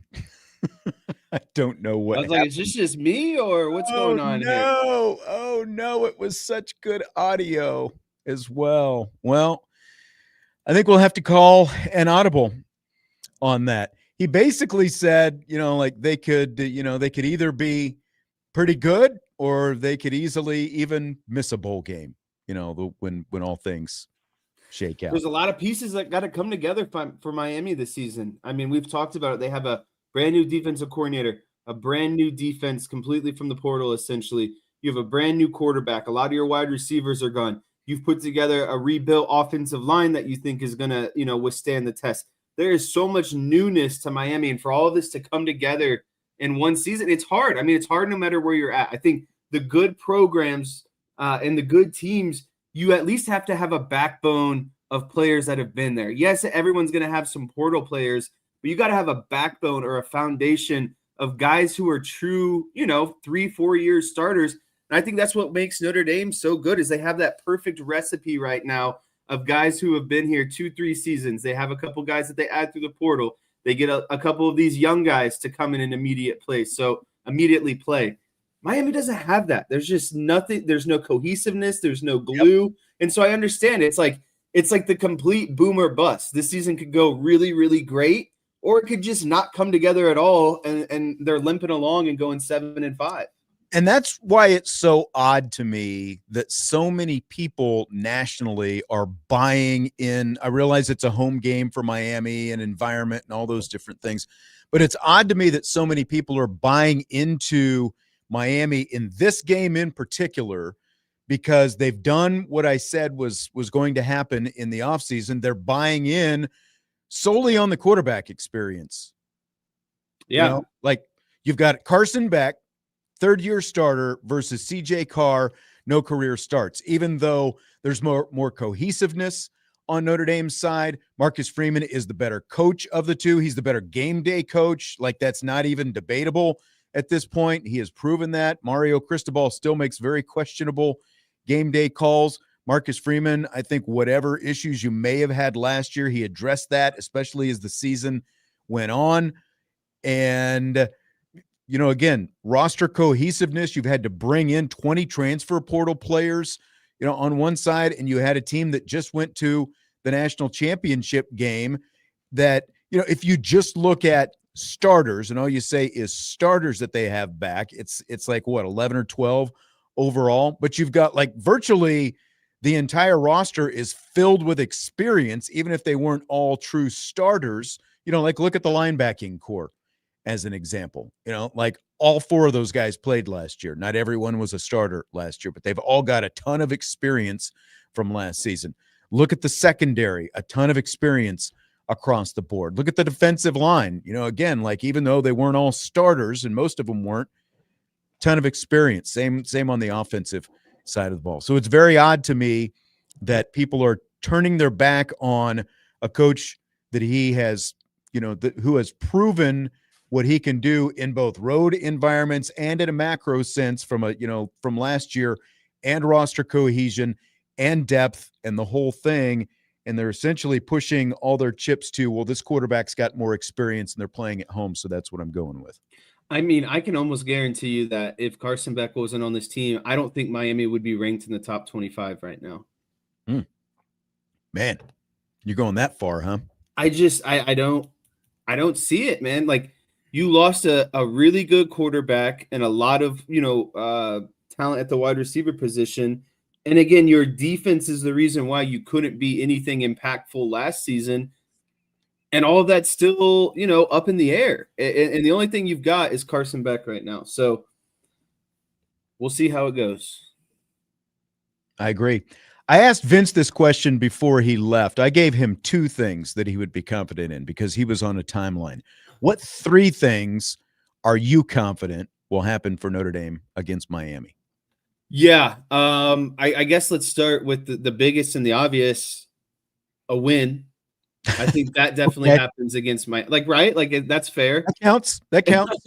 I don't know what. I was like, is this just me or what's going on here? Oh no, it was such good audio as well. Well, I think we'll have to call an audible on that. He basically said, like they could either be pretty good or they could easily even miss a bowl game, when all things shake out. There's a lot of pieces that got to come together for Miami this season. I mean, we've talked about it. They have a brand new defensive coordinator, a brand new defense completely from the portal, essentially. You have a brand new quarterback. A lot of your wide receivers are gone. You've put together a rebuilt offensive line that you think is going to, withstand the test. There is so much newness to Miami, and for all of this to come together in one season, it's hard. I mean, it's hard no matter where you're at. I think the good programs and the good teams, you at least have to have a backbone of players that have been there. Yes, everyone's going to have some portal players, but you got to have a backbone or a foundation of guys who are true, 3-4 year starters. And I think that's what makes Notre Dame so good is they have that perfect recipe right now of guys who have been here 2-3 seasons. They have a couple guys that they add through the portal. They get a couple of these young guys to come in an immediately play. Miami doesn't have that. There's just nothing. There's no cohesiveness. There's no glue. Yep. And so I understand it's like the complete boom or bust. This season could go really, really great, or it could just not come together at all, and they're limping along and going 7-5. And that's why it's so odd to me that so many people nationally are buying in. I realize it's a home game for Miami and environment and all those different things, but it's odd to me that so many people are buying into Miami in this game in particular because they've done what I said was going to happen in the offseason. They're buying in solely on the quarterback experience. Yeah. Like you've got Carson Beck, third-year starter versus CJ Carr, no career starts. Even though there's more cohesiveness on Notre Dame's side, Marcus Freeman is the better coach of the two. He's the better game day coach. Like that's not even debatable at this point. He has proven that. Mario Cristobal still makes very questionable game day calls. Marcus Freeman, I think whatever issues you may have had last year, he addressed that, especially as the season went on. And again, roster cohesiveness, you've had to bring in 20 transfer portal players, on one side, and you had a team that just went to the national championship game that, if you just look at starters and all you say is starters that they have back, it's like what, 11 or 12 overall, but you've got like virtually the entire roster is filled with experience, even if they weren't all true starters. Like look at the linebacking core as an example. Like all four of those guys played last year. Not everyone was a starter last year, but they've all got a ton of experience from last season. Look at the secondary, a ton of experience across the board. Look at the defensive line. Again, like even though they weren't all starters and most of them weren't, ton of experience. Same on the offensive side of the ball. So it's very odd to me that people are turning their back on a coach that he has, who has proven what he can do in both road environments and in a macro sense from last year, and roster cohesion and depth and the whole thing. And they're essentially pushing all their chips to, well, this quarterback's got more experience and they're playing at home. So that's what I'm going with. I mean, I can almost guarantee you that if Carson Beck wasn't on this team, I don't think Miami would be ranked in the top 25 right now. Man, you're going that far, huh? I don't see it, man. Like, you lost a really good quarterback and a lot of, talent at the wide receiver position. And again, your defense is the reason why you couldn't be anything impactful last season. And all of that's still, up in the air. And the only thing you've got is Carson Beck right now. So we'll see how it goes. I agree. I asked Vince this question before he left. I gave him 2 things that he would be confident in because he was on a timeline. What 3 things are you confident will happen for Notre Dame against Miami? Yeah. I guess let's start with the biggest and the obvious, a win. I think that definitely happens against right? Like, that's fair. That counts.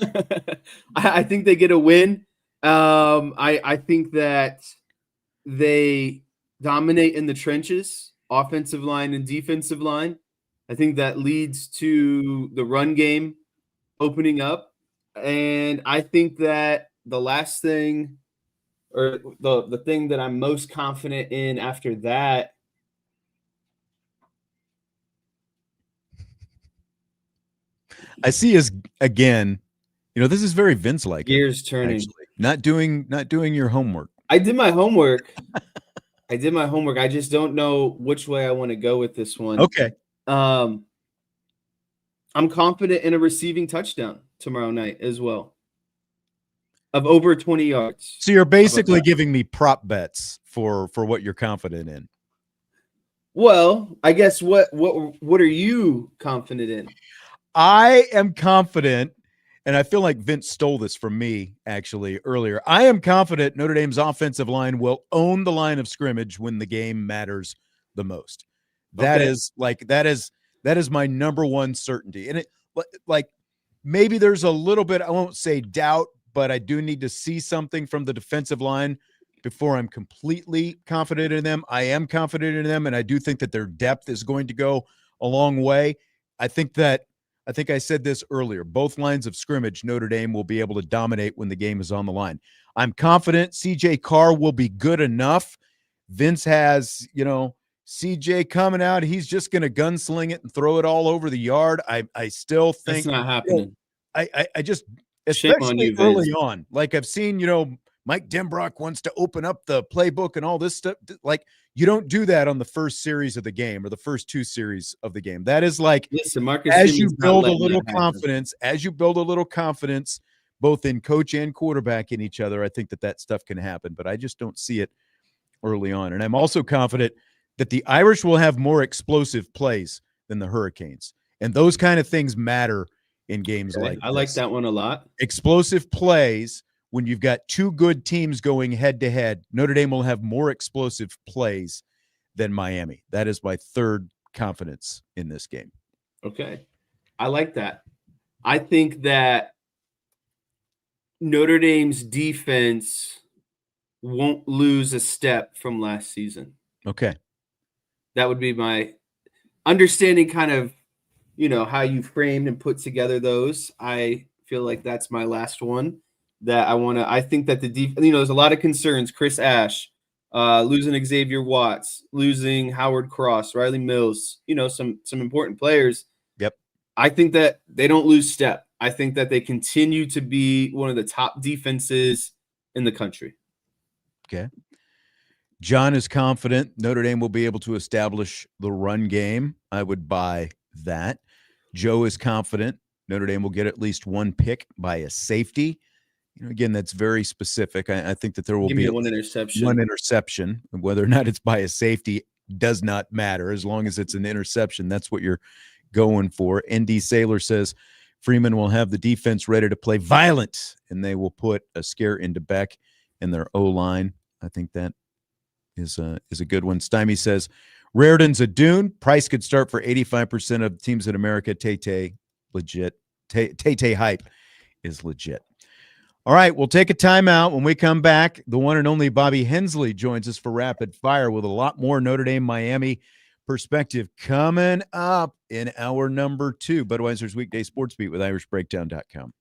I think they get a win. I think that they dominate in the trenches, offensive line and defensive line. I think that leads to the run game opening up. And I think that the last thing, or the thing that I'm most confident in after that, I see is, again, this is very Vince-like. Gears turning. Actually. Not doing your homework. I did my homework. I just don't know which way I want to go with this one. Okay. I'm confident in a receiving touchdown tomorrow night as well, of over 20 yards. So you're basically giving me prop bets for what you're confident in. Well, I guess what are you confident in? I am confident, and I feel like Vince stole this from me actually earlier. I am confident Notre Dame's offensive line will own the line of scrimmage when the game matters the most. That is my number one certainty. And it, like, maybe there's a little bit, I won't say doubt, but I do need to see something from the defensive line before I'm completely confident in them. I am confident in them, and I do think that their depth is going to go a long way. I think I said this earlier. Both lines of scrimmage, Notre Dame will be able to dominate when the game is on the line. I'm confident CJ Carr will be good enough. Vince has, CJ coming out. He's just going to gunsling it and throw it all over the yard. I still think that's not happening. I just, especially early on, like I've seen, Mike Denbrock wants to open up the playbook and all this stuff. Like, you don't do that on the first series of the game or the first 2 series of the game. That is like, listen, Marcus, as you build a little confidence, both in coach and quarterback in each other, I think that stuff can happen, but I just don't see it early on. And I'm also confident that the Irish will have more explosive plays than the Hurricanes. And those kind of things matter in games like this. I like that one a lot. Explosive plays. When you've got 2 good teams going head-to-head, Notre Dame will have more explosive plays than Miami. That is my third confidence in this game. Okay. I like that. I think that Notre Dame's defense won't lose a step from last season. Okay. That would be my understanding, kind of, how you framed and put together those. I feel like that's my last one. I think that there's a lot of concerns. Chris Ash, losing Xavier Watts, losing Howard Cross, Riley Mills, some important players. Yep. I think that they don't lose step. I think that they continue to be one of the top defenses in the country. Okay. John is confident Notre Dame will be able to establish the run game. I would buy that. Joe is confident Notre Dame will get at least 1 pick by a safety. Again, that's very specific. I think that there will be one interception. One interception. Whether or not it's by a safety does not matter. As long as it's an interception, that's what you're going for. ND Saylor says Freeman will have the defense ready to play violent, and they will put a scare into Beck and their O-line. I think that is a good one. Stymie says Reardon's a Dune. Price could start for 85% of teams in America. Tay legit. Tay hype is legit. All right, we'll take a timeout. When we come back, the one and only Bobby Hensley joins us for Rapid Fire with a lot more Notre Dame Miami perspective coming up in hour number 2. Budweiser's Weekday Sports Beat with IrishBreakdown.com.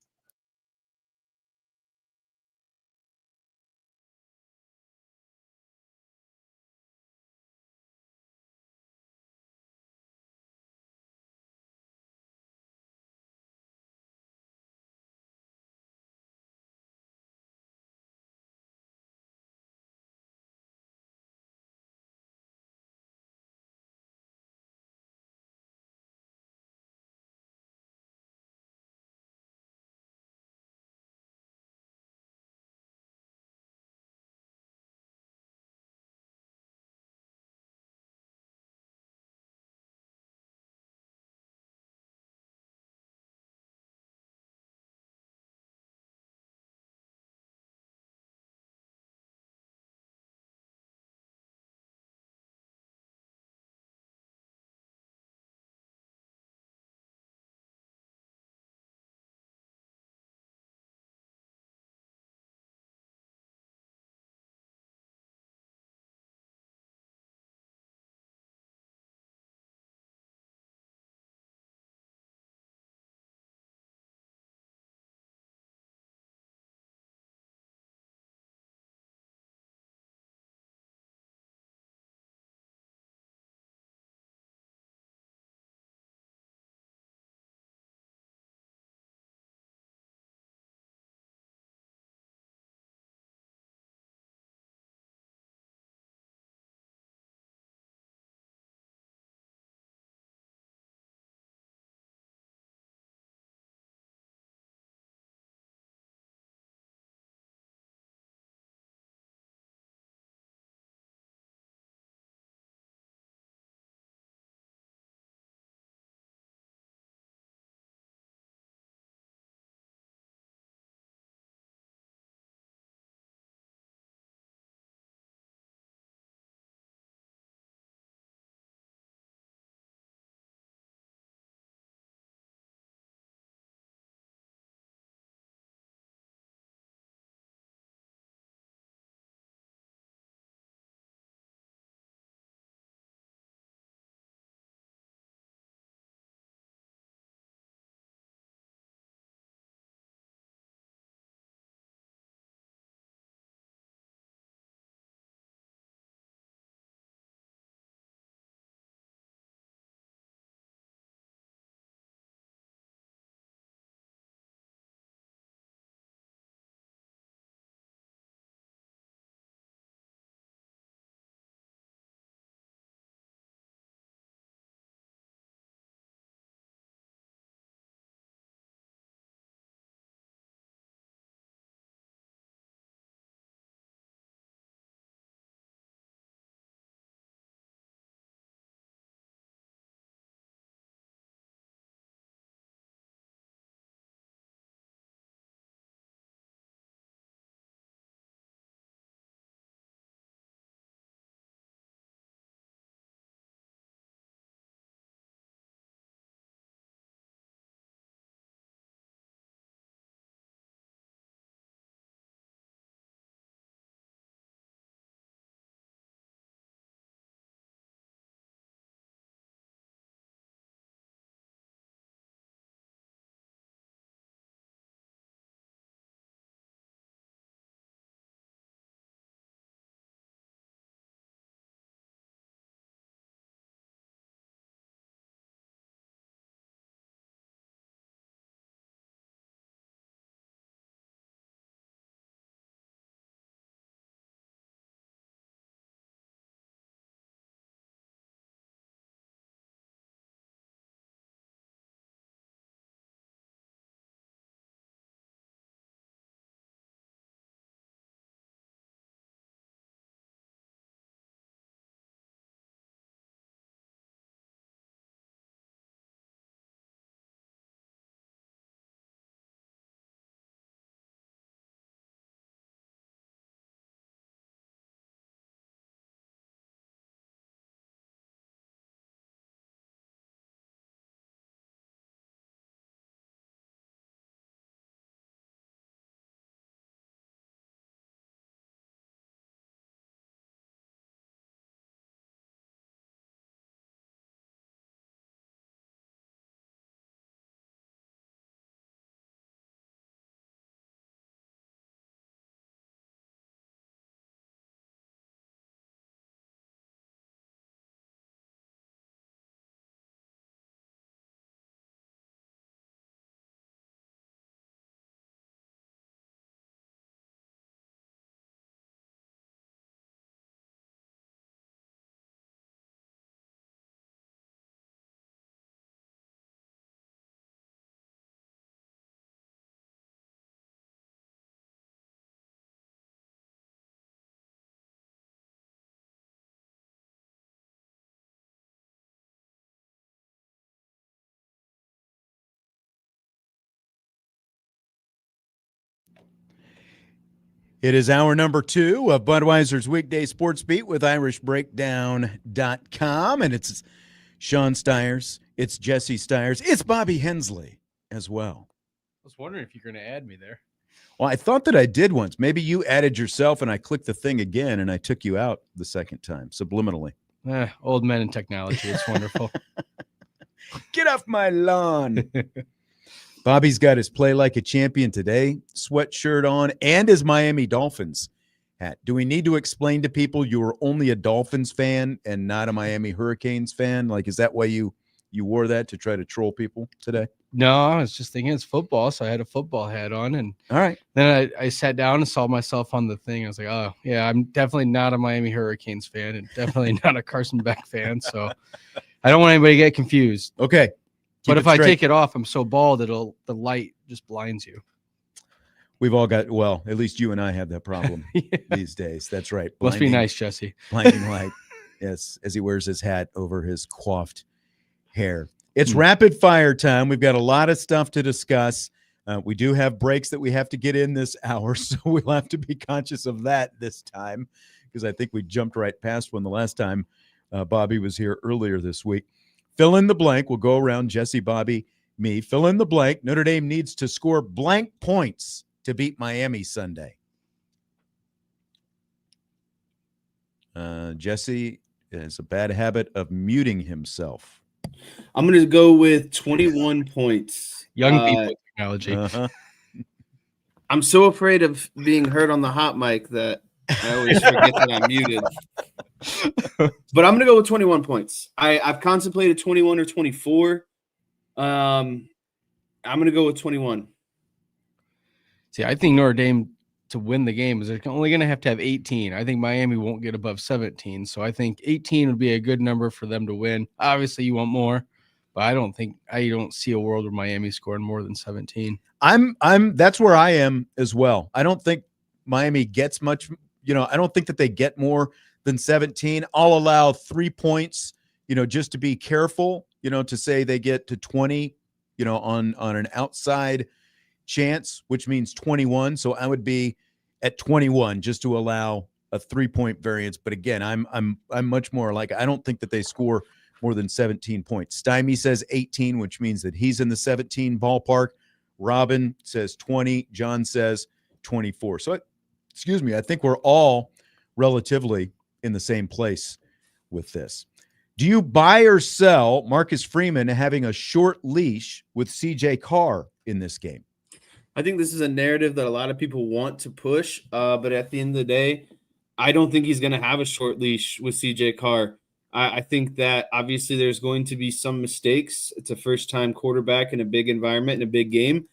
It is hour number 2 of Budweiser's Weekday Sports Beat with IrishBreakdown.com, and it's Sean Stiers, it's Jesse Stiers, it's Bobby Hensley as well. I was wondering if you're going to add me there. Well, I thought that I did once. Maybe you added yourself, and I clicked the thing again, and I took you out the second time, subliminally. Old men in technology. It's wonderful. Get off my lawn. Bobby's got his Play Like a Champion Today sweatshirt on and his Miami Dolphins hat. Do we need to explain to people you were only a Dolphins fan and not a Miami Hurricanes fan? Like, is that why you wore that to try to troll people today? No, I was just thinking it's football, so I had a football hat on. And all right. Then I sat down and saw myself on the thing. I was like, oh, yeah, I'm definitely not a Miami Hurricanes fan and definitely not a Carson Beck fan. So I don't want anybody to get confused. Okay. But if I take it off, I'm so bald the light just blinds you. We've all got, well, at least you and I have that problem these days. That's right. Must be nice, Jesse. Blinding light. Yes, as he wears his hat over his coiffed hair. It's rapid fire time. We've got a lot of stuff to discuss. We do have breaks that we have to get in this hour, so we'll have to be conscious of that this time because I think we jumped right past one the last time Bobby was here earlier this week. Fill in the blank. We'll go around Jesse, Bobby, me. Fill in the blank. Notre Dame needs to score blank points to beat Miami Sunday. Jesse has a bad habit of muting himself. I'm going to go with 21 points. Young people technology. I'm so afraid of being heard on the hot mic that I always forget that I'm muted. But I'm going to go with 21 points. I've contemplated 21 or 24. I'm going to go with 21. See, I think Notre Dame to win the game is they're only going to have 18. I think Miami won't get above 17. So I think 18 would be a good number for them to win. Obviously, you want more, but I don't see a world where Miami scoring more than 17. That's where I am as well. I don't think Miami gets much, I don't think that they get more than 17. I'll allow 3 points, just to be careful, to say they get to 20, on an outside chance, which means 21. So I would be at 21 just to allow a 3-point variance. But again, I'm much more like, I don't think that they score more than 17 points. Stymie says 18, which means that he's in the 17 ballpark. Robin says 20. John says 24. So, I think we're all relatively in the same place with this. Do you buy or sell Marcus Freeman having a short leash with CJ Carr in this game? I think this is a narrative that a lot of people want to push, but at the end of the day, I don't think he's going to have a short leash with CJ Carr. I think that obviously there's going to be some mistakes. It's a first-time quarterback in a big environment, in a big game.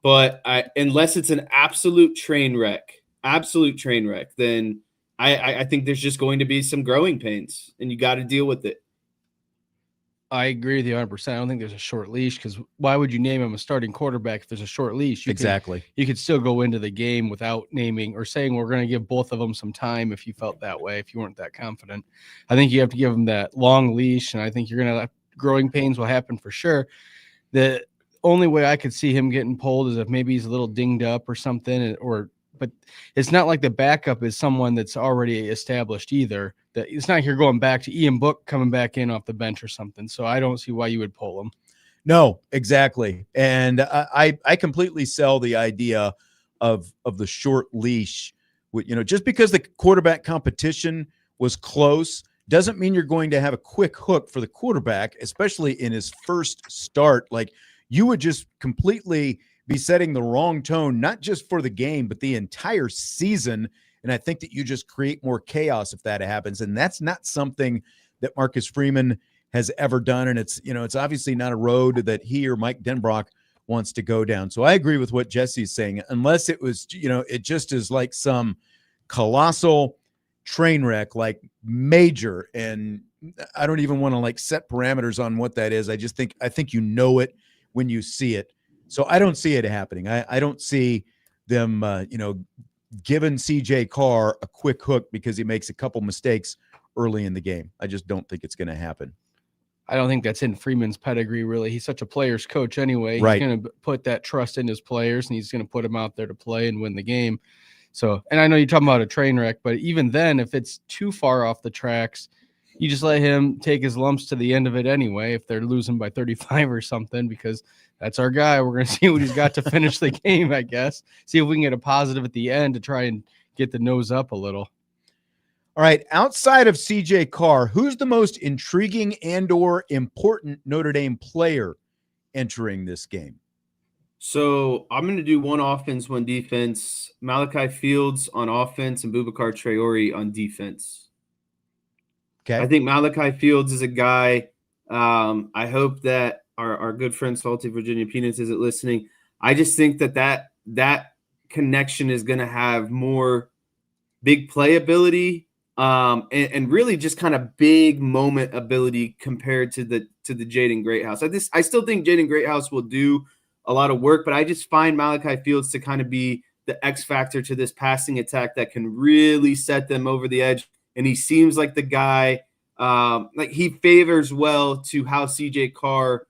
But unless it's an absolute train wreck, then I think there's just going to be some growing pains, and you got to deal with it. I agree with you 100%. I don't think there's a short leash because why would you name him a starting quarterback if there's a short leash? You could still go into the game without naming or saying we're going to give both of them some time if you felt that way, if you weren't that confident. I think you have to give them that long leash, and I think you're going to growing pains will happen for sure. The only way I could see him getting pulled is if maybe he's a little dinged up or something, but it's not like the backup is someone that's already established either. That it's not like you're going back to Ian Book coming back in off the bench or something. So I don't see why you would pull him. No, exactly. And I completely sell the idea of the short leash. Just because the quarterback competition was close doesn't mean you're going to have a quick hook for the quarterback, especially in his first start. Like, you would just completely be setting the wrong tone, not just for the game, but the entire season. And I think that you just create more chaos if that happens. And that's not something that Marcus Freeman has ever done. And it's obviously not a road that he or Mike Denbrock wants to go down. So I agree with what Jesse's saying, unless it was, it just is like some colossal train wreck, like major. And I don't even want to set parameters on what that is. I think it when you see it. So I don't see it happening. I don't see them, giving CJ Carr a quick hook because he makes a couple mistakes early in the game. I just don't think it's going to happen. I don't think that's in Freeman's pedigree, really. He's such a player's coach anyway. Right. He's going to put that trust in his players, and he's going to put them out there to play and win the game. So, and I know you're talking about a train wreck, but even then, if it's too far off the tracks, you just let him take his lumps to the end of it anyway, if they're losing by 35 or something, because that's our guy. We're going to see what he's got to finish the game, I guess. See if we can get a positive at the end to try and get the nose up a little. All right, outside of CJ Carr, who's the most intriguing and or important Notre Dame player entering this game? So I'm going to do one offense, one defense. Malachi Fields on offense and Boubacar Traore on defense. Okay. I think Malachi Fields is a guy. I hope that our good friend Salty Virginia Peanuts isn't listening. I just think that connection is going to have more big play ability and really just kind of big moment ability compared to the Jaden Greathouse. I still think Jaden Greathouse will do a lot of work, but I just find Malachi Fields to kind of be the X factor to this passing attack that can really set them over the edge. And he seems like the guy, like he favors well to how CJ Carr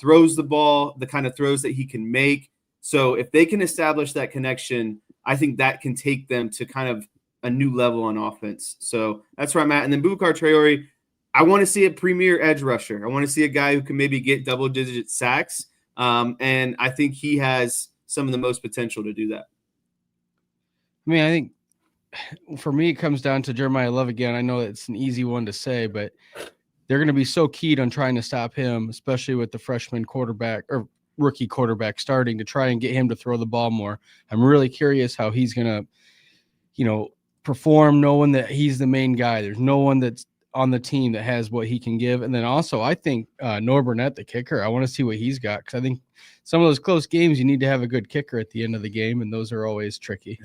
throws the ball, the kind of throws that he can make. So if they can establish that connection, I think that can take them to kind of a new level on offense. So that's where I'm at. And then Boubacar Traore, I want to see a premier edge rusher. I want to see a guy who can maybe get double-digit sacks. And I think he has some of the most potential to do that. I mean, I think for me, it comes down to Jeremiah Love again. I know it's an easy one to say, but they're going to be so keyed on trying to stop him, especially with the freshman quarterback or rookie quarterback starting, to try and get him to throw the ball more. I'm really curious how he's going to, perform, knowing that he's the main guy. There's no one that's on the team that has what he can give. And then also, I think Noah Burnett, the kicker, I want to see what he's got, because I think some of those close games, you need to have a good kicker at the end of the game, and those are always tricky.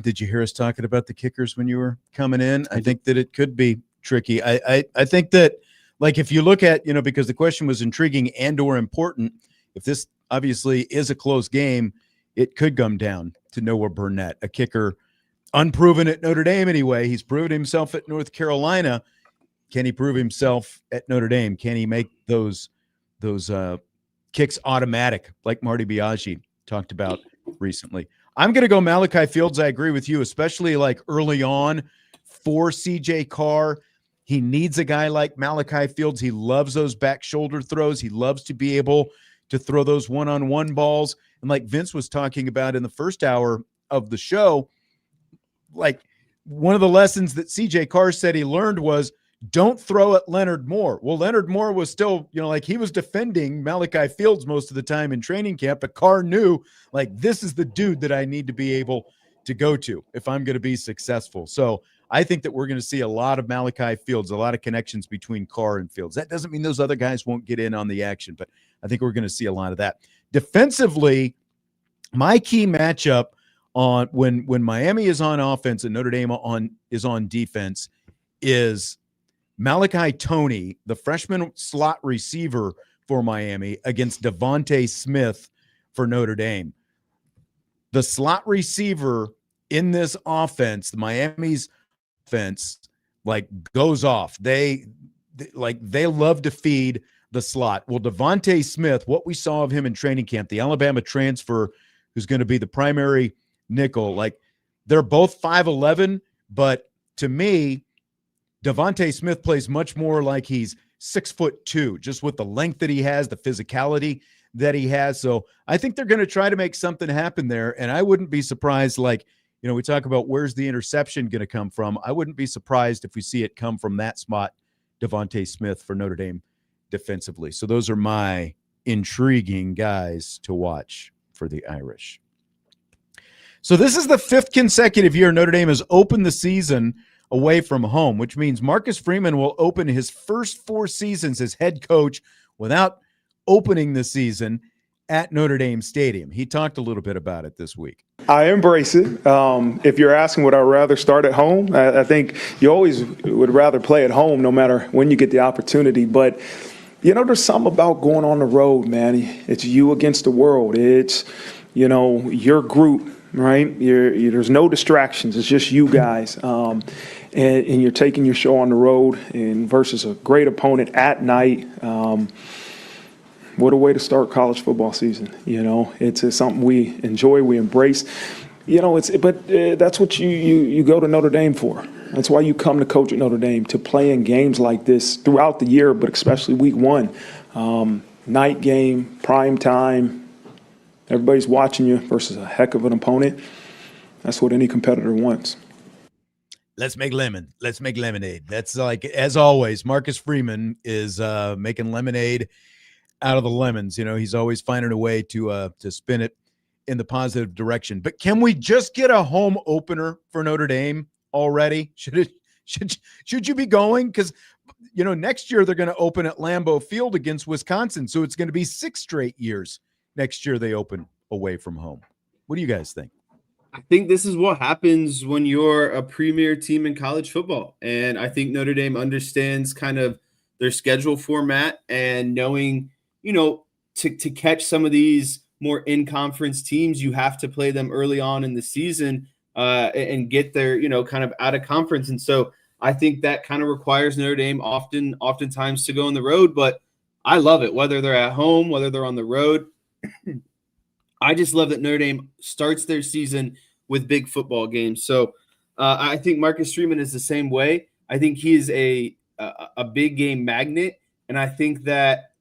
Did you hear us talking about the kickers when you were coming in? I think that it could be tricky. I think that, like, if you look at, because the question was intriguing and or important, if this obviously is a close game, it could come down to Noah Burnett, a kicker, unproven at Notre Dame anyway. He's proven himself at North Carolina. Can he prove himself at Notre Dame? Can he make those kicks automatic, like Marty Biaggi talked about recently? I'm going to go Malachi Fields. I agree with you, especially like early on for CJ Carr. He needs a guy like Malachi Fields. He loves those back shoulder throws. He loves to be able to throw those one-on-one balls. And like Vince was talking about in the first hour of the show, like one of the lessons that CJ Carr said he learned was don't throw at Leonard Moore. Well, Leonard Moore was still, like he was defending Malachi Fields most of the time in training camp, but Carr knew, like, this is the dude that I need to be able to go to if I'm going to be successful. So I think that we're going to see a lot of Malachi Fields, a lot of connections between Carr and Fields. That doesn't mean those other guys won't get in on the action, but I think we're going to see a lot of that. Defensively, my key matchup on when Miami is on offense and Notre Dame is on defense is Malachi Toney, the freshman slot receiver for Miami, against Devontae Smith for Notre Dame. The slot receiver in this offense, the Miami's offense, like, goes off. They love to feed the slot. Well, Devontae Smith, what we saw of him in training camp, the Alabama transfer, who's going to be the primary nickel, like, they're both 5'11", but to me, Devontae Smith plays much more like he's 6'2", just with the length that he has, the physicality that he has. So I think they're going to try to make something happen there. And I wouldn't be surprised, like, we talk about where's the interception going to come from. I wouldn't be surprised if we see it come from that spot, Devontae Smith for Notre Dame defensively. So those are my intriguing guys to watch for the Irish. So this is the 5th consecutive year Notre Dame has opened the season away from home, which means Marcus Freeman will open his first 4 seasons as head coach without opening the season at Notre Dame Stadium. He talked a little bit about it this week. I embrace it. If you're asking would I rather start at home, I think you always would rather play at home no matter when you get the opportunity. But, there's something about going on the road, man. It's you against the world. It's, your group, right? There's no distractions. It's just you guys. And you're taking your show on the road and versus a great opponent at night. What a way to start college football season. It's something we enjoy, we embrace. That's what you go to Notre Dame for. That's why you come to coach at Notre Dame, to play in games like this throughout the year, but especially week one. Night game, prime time, everybody's watching you versus a heck of an opponent. That's what any competitor wants. Let's make lemon. Let's make lemonade. That's like, as always, Marcus Freeman is making lemonade out of the lemons. He's always finding a way to spin it in the positive direction. But can we just get a home opener for Notre Dame already? Should you be going? Because next year they're going to open at Lambeau Field against Wisconsin, so it's going to be 6 straight years next year they open away from home. What do you guys think? I think this is what happens when you're a premier team in college football, and I think Notre Dame understands kind of their schedule format and knowing, to catch some of these more in-conference teams, you have to play them early on in the season and get their, kind of out of conference. And so I think that kind of requires Notre Dame oftentimes to go on the road, but I love it, whether they're at home, whether they're on the road. I just love that Notre Dame starts their season with big football games. So I think Marcus Freeman is the same way. I think he is a big game magnet, and I think that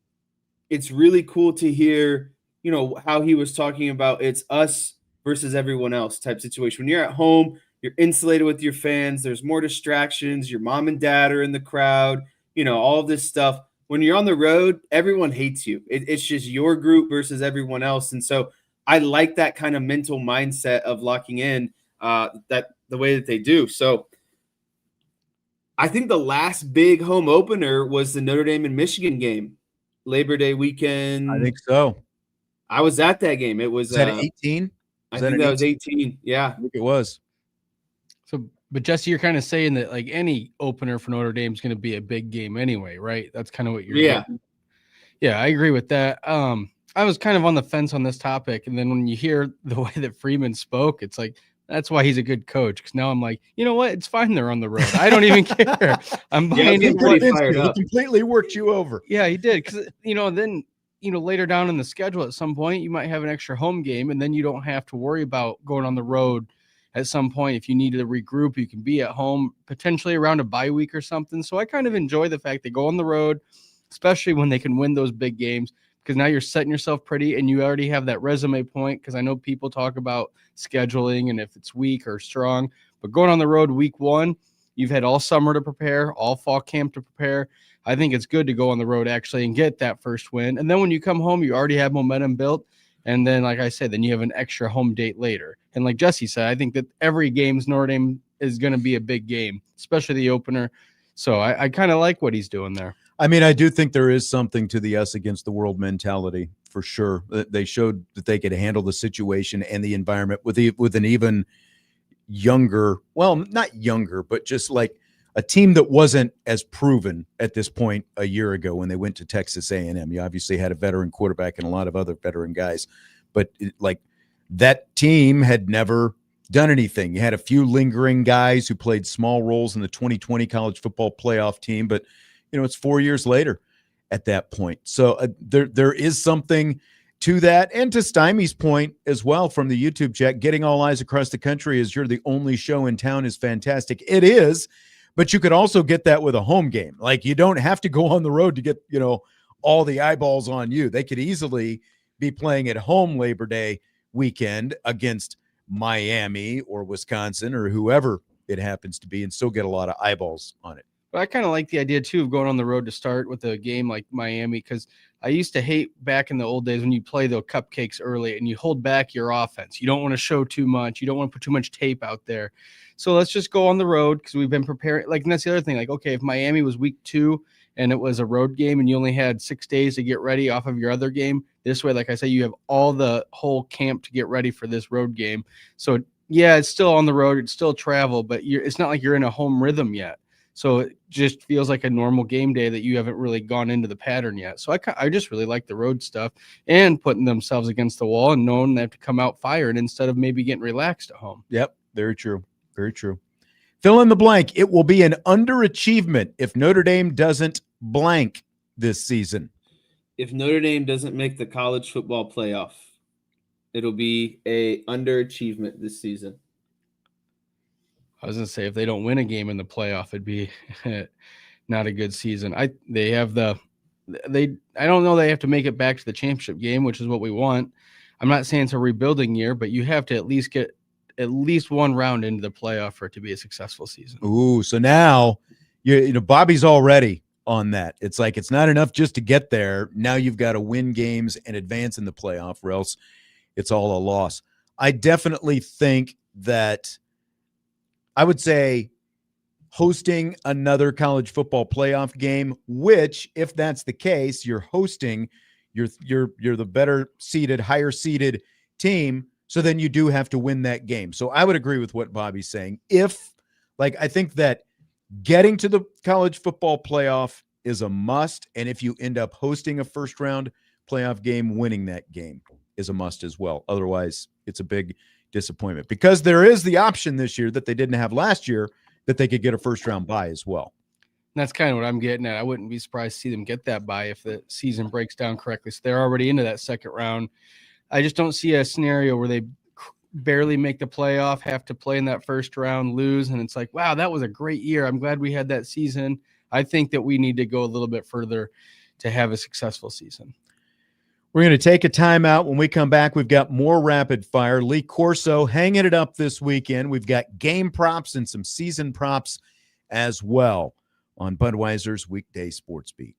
it's really cool to hear, how he was talking about it's us versus everyone else type situation. When you're at home, you're insulated with your fans. There's more distractions. Your mom and dad are in the crowd, all of this stuff. When you're on the road, everyone hates you. It's just your group versus everyone else. And so I like that kind of mental mindset of locking in that the way that they do. So I think the last big home opener was the Notre Dame and Michigan game, Labor Day weekend. I think so. I was at that game. It was that 18? I think that was 18. Yeah. I think it was. So, but Jesse, you're kind of saying that like any opener for Notre Dame is going to be a big game anyway, right? That's kind of what you're doing. Yeah, I agree with that. I was kind of on the fence on this topic, and then when you hear the way that Freeman spoke, it's like that's why he's a good coach. Because now I'm like, you know what? It's fine. They're on the road. I don't even care. I'm buying He completely worked you over. Yeah, he did. Because then later down in the schedule at some point, you might have an extra home game, and then you don't have to worry about going on the road at some point. If you need to regroup, you can be at home, potentially around a bye week or something. So I kind of enjoy the fact they go on the road, especially when they can win those big games, because now you're setting yourself pretty and you already have that resume point. Because I know people talk about scheduling and if it's weak or strong, but going on the road week one, you've had all summer to prepare, all fall camp to prepare. I think it's good to go on the road actually and get that first win. And then when you come home, you already have momentum built. And then, like I said, then you have an extra home date later. And like Jesse said, I think that every game's Notre Dame is going to be a big game, especially the opener. So I kind of like what he's doing there. I mean, I do think there is something to the us against the world mentality for sure. They showed that they could handle the situation and the environment with an even younger, well, not younger, but just like a team that wasn't as proven at this point a year ago when they went to Texas A&M. You obviously had a veteran quarterback and a lot of other veteran guys, but that team had never done anything. You had a few lingering guys who played small roles in the 2020 college football playoff team, but it's 4 years later at that point. So there is something to that. And to Stymie's point as well from the YouTube chat, getting all eyes across the country as you're the only show in town is fantastic. It is. But you could also get that with a home game. Like, you don't have to go on the road to get, all the eyeballs on you. They could easily be playing at home Labor Day weekend against Miami or Wisconsin or whoever it happens to be and still get a lot of eyeballs on it. But I kind of like the idea, too, of going on the road to start with a game like Miami, because I used to hate back in the old days when you play the cupcakes early and you hold back your offense. You don't want to show too much. You don't want to put too much tape out there. So let's just go on the road because we've been preparing. And that's the other thing. Okay, if Miami was week 2 and it was a road game and you only had 6 days to get ready off of your other game, this way, like I say, you have all the whole camp to get ready for this road game. So, yeah, it's still on the road. It's still travel, but it's not like you're in a home rhythm yet. So it just feels like a normal game day that you haven't really gone into the pattern yet. So I just really like the road stuff and putting themselves against the wall and knowing they have to come out fired instead of maybe getting relaxed at home. Yep, very true. Very true. Fill in the blank. It will be an underachievement if Notre Dame doesn't blank this season. If Notre Dame doesn't make the college football playoff. It'll be a underachievement this season. I was gonna say if they don't win a game in the playoff, it'd be not a good season. I don't know they have to make it back to the championship game, which is what we want. I'm not saying it's a rebuilding year, but you have to at least get at least one round into the playoff for it to be a successful season. Ooh, so now Bobby's already on that. It's like it's not enough just to get there. Now you've got to win games and advance in the playoff, or else it's all a loss. I definitely think that I would say hosting another college football playoff game, which, if that's the case, you're hosting, you're the better seeded, higher seeded team. So then you do have to win that game. So I would agree with what Bobby's saying. I think that getting to the college football playoff is a must. And if you end up hosting a first round playoff game, winning that game is a must as well. Otherwise, it's a big disappointment because there is the option this year that they didn't have last year that they could get a first round bye as well. And that's kind of what I'm getting at. I wouldn't be surprised to see them get that bye if the season breaks down correctly. So they're already into that second round. I just don't see a scenario where they barely make the playoff, have to play in that first round, lose, and it's like, wow, that was a great year. I'm glad we had that season. I think that we need to go a little bit further to have a successful season. We're going to take a timeout. When we come back, we've got more rapid fire. Lee Corso hanging it up this weekend. We've got game props and some season props as well on Budweiser's Weekday Sports Beat.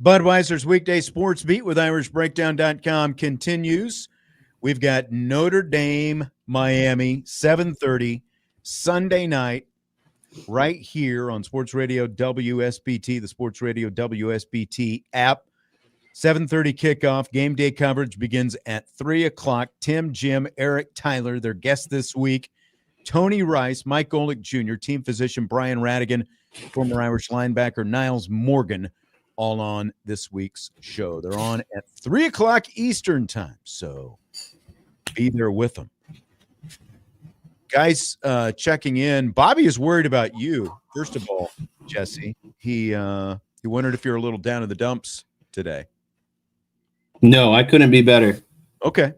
Budweiser's weekday sports beat with IrishBreakdown.com continues. We've got Notre Dame, Miami, 7:30 Sunday night, right here on Sports Radio WSBT, the Sports Radio WSBT app. 7:30 kickoff. Game day coverage begins at 3 o'clock. Tim, Jim, Eric, Tyler, their guests this week. Tony Rice, Mike Golick Jr., team physician Brian Radigan, former Irish linebacker Niles Morgan, all on this week's show. They're on at 3 o'clock Eastern time, so be there with them. Guys, checking in. Bobby is worried about you. First of all, Jesse, he wondered if you're a little down in the dumps today. No, I couldn't be better. Okay.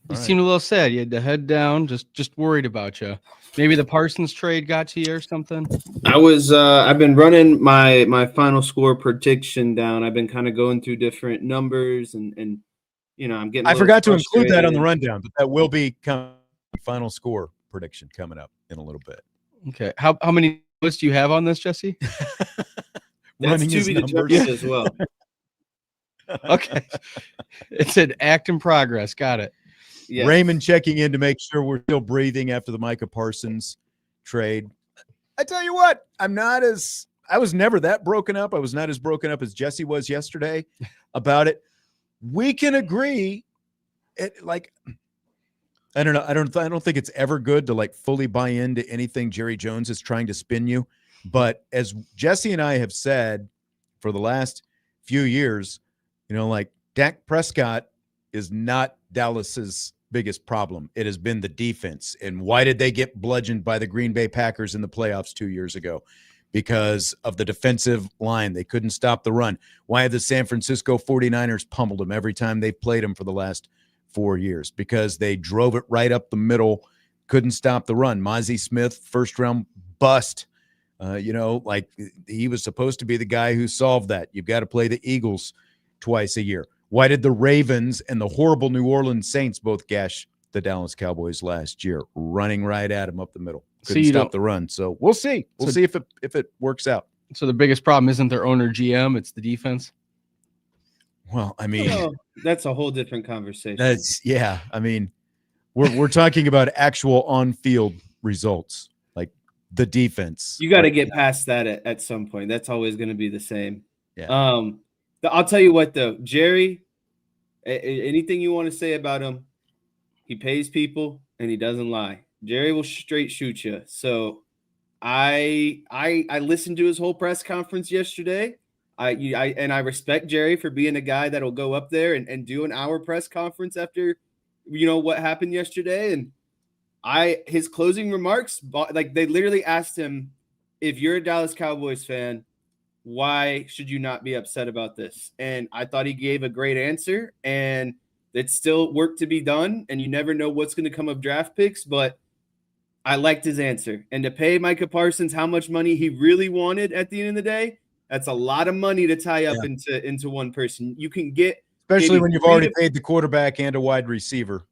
You seemed a little sad. You had the head down, just worried about you. Maybe the Parsons trade got to you or something. I've been running my final score prediction down. I've been kind of going through different numbers and I'm getting. I forgot to include that on the rundown, but that will be final score prediction coming up in a little bit. Okay. How many notes do you have on this, Jesse? That's to be determined as well. Okay. It's an act in progress. Got it. Yes. Raymond checking in to make sure we're still breathing after the Micah Parsons trade. I tell you what, I was never that broken up. I was not as broken up as Jesse was yesterday about it. We can agree. I don't know. I don't think it's ever good to fully buy into anything Jerry Jones is trying to spin you. But as Jesse and I have said for the last few years, Dak Prescott is not Dallas's biggest problem. It has been the defense. And why did they get bludgeoned by the Green Bay Packers in the playoffs 2 years ago? Because of the defensive line. They couldn't stop the run. Why have the San Francisco 49ers pummeled them every time they've played them for the last 4 years? Because they drove it right up the middle, couldn't stop the run. Mozzie Smith, first-round bust. He was supposed to be the guy who solved that. You've got to play the Eagles twice a year. Why did the Ravens and the horrible New Orleans Saints both gash the Dallas Cowboys last year, running right at them up the middle? Couldn't stop the run. So we'll see. We'll see if it works out. So the biggest problem isn't their owner GM, it's the defense. Well, I mean, that's a whole different conversation. We're talking about actual on-field results, like the defense. You got to get past that at some point. That's always going to be the same. Yeah. I'll tell you what, though, Jerry, anything you want to say about him, he pays people and he doesn't lie. Jerry will straight shoot you. So I listened to his whole press conference yesterday. I respect Jerry for being a guy that'll go up there and do an hour press conference after, what happened yesterday. And his closing remarks, they literally asked him, if you're a Dallas Cowboys fan, why should you not be upset about this? And I thought he gave a great answer, and it's still work to be done. And you never know what's going to come of draft picks, but I liked his answer. And to pay Micah Parsons how much money he really wanted at the end of the day, that's a lot of money to tie up into one person. You can get, especially when you've already paid the quarterback and a wide receiver.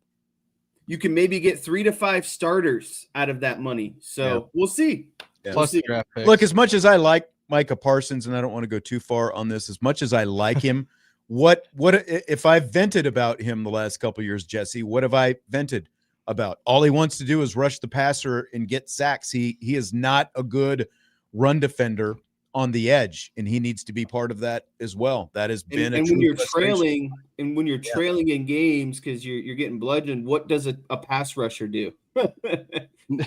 You can maybe get 3 to 5 starters out of that money. So we'll see. Yeah. Plus the draft picks. Look, as much as I like Micah Parsons, and I don't want to go too far on this, as much as I like him, what if I vented about him the last couple of years, Jesse? What have I vented about? All he wants to do is rush the passer and get sacks. He is not a good run defender on the edge, and he needs to be part of that as well. That has been and when you're trailing in games because you're getting bludgeoned, what does a pass rusher do?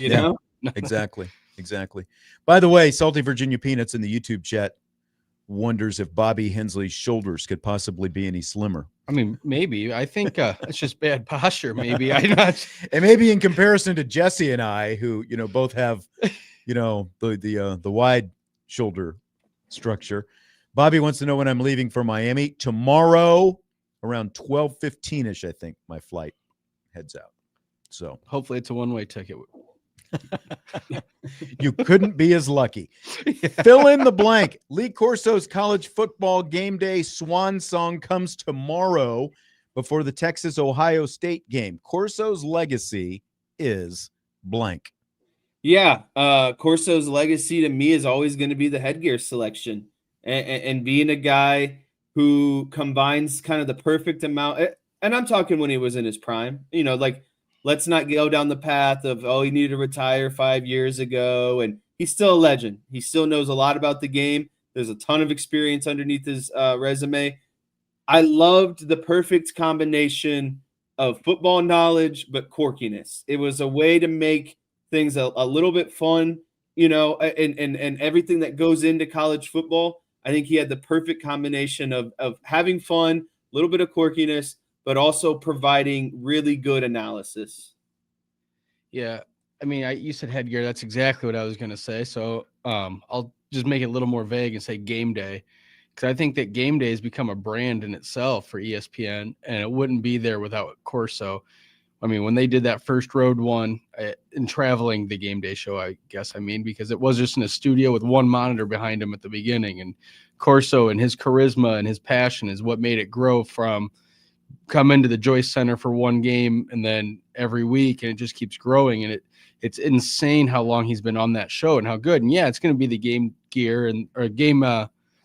you know? Exactly. By the way, Salty Virginia Peanuts in the YouTube chat wonders if Bobby Hensley's shoulders could possibly be any slimmer. I mean, maybe. I think it's just bad posture. Maybe I'm not. And maybe in comparison to Jesse and I, who both have the wide shoulder structure. Bobby wants to know when I'm leaving for Miami tomorrow around 12:15ish. I think my flight heads out. So hopefully it's a one-way ticket. You couldn't be as lucky. Fill in the blank. Lee Corso's college football game day swan song comes tomorrow before the Texas-Ohio State game. Corso's legacy is blank. Yeah, Corso's legacy to me is always going to be the headgear selection and being a guy who combines kind of the perfect amount. And I'm talking when he was in his prime, like, let's not go down the path of, he needed to retire 5 years ago. And he's still a legend. He still knows a lot about the game. There's a ton of experience underneath his resume. I loved the perfect combination of football knowledge, but quirkiness. It was a way to make things a little bit fun, and everything that goes into college football. I think he had the perfect combination of having fun, a little bit of quirkiness, but also providing really good analysis. Yeah. I mean, you said headgear. That's exactly what I was going to say. So I'll just make it a little more vague and say game day, because I think that game day has become a brand in itself for ESPN, and it wouldn't be there without Corso. I mean, when they did that first road one in traveling the game day show, I guess, because it was just in a studio with one monitor behind him at the beginning, and Corso and his charisma and his passion is what made it grow from come into the Joyce Center for one game and then every week, and it just keeps growing. And it's insane how long he's been on that show and how good. And yeah, it's going to be the game gear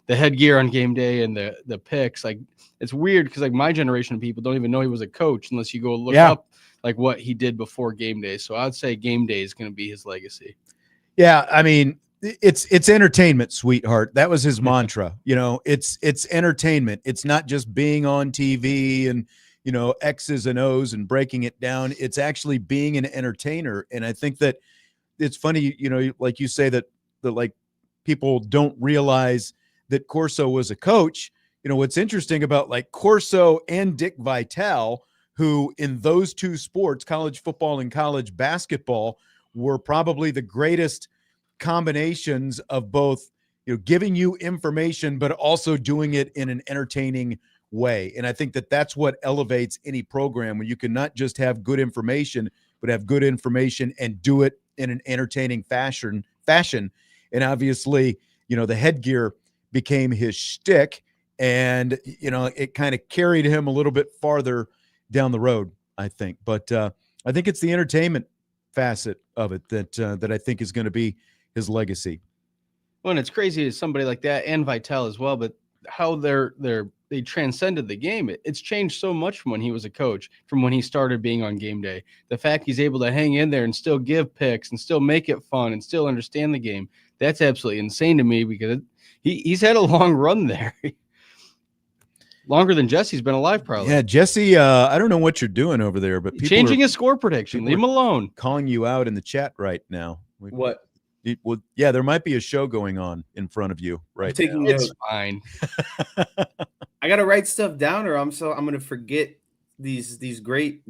the headgear on game day and the picks. Like, it's weird because like my generation of people don't even know he was a coach unless you go look up like what he did before game day. So I'd say game day is going to be his legacy. Yeah, I mean, it's entertainment, sweetheart. That was his mantra. It's entertainment. It's not just being on TV and X's and O's and breaking it down. It's actually being an entertainer. And I think that it's funny, like you say that like people don't realize that Corso was a coach. What's interesting about like Corso and Dick Vitale, who in those two sports, college football and college basketball, were probably the greatest combinations of both, giving you information, but also doing it in an entertaining way. And I think that that's what elevates any program, when you can not just have good information, but have good information and do it in an entertaining fashion. And obviously, the headgear became his shtick, and, it kind of carried him a little bit farther down the road, I think. But I think it's the entertainment facet of it that I think is going to be his legacy. Well, and it's crazy as somebody like that and Vitale as well, but how they transcended the game. It's changed so much from when he was a coach, from when he started being on game day. The fact he's able to hang in there and still give picks and still make it fun and still understand the game, that's absolutely insane to me, because he's had a long run there. Longer than Jesse's been alive, probably. Yeah, Jesse, I don't know what you're doing over there, but people changing his score prediction. Leave him alone. Calling you out in the chat right now. What? Well, yeah, there might be a show going on in front of you right now. It's fine. I gotta write stuff down, or I'm gonna forget these great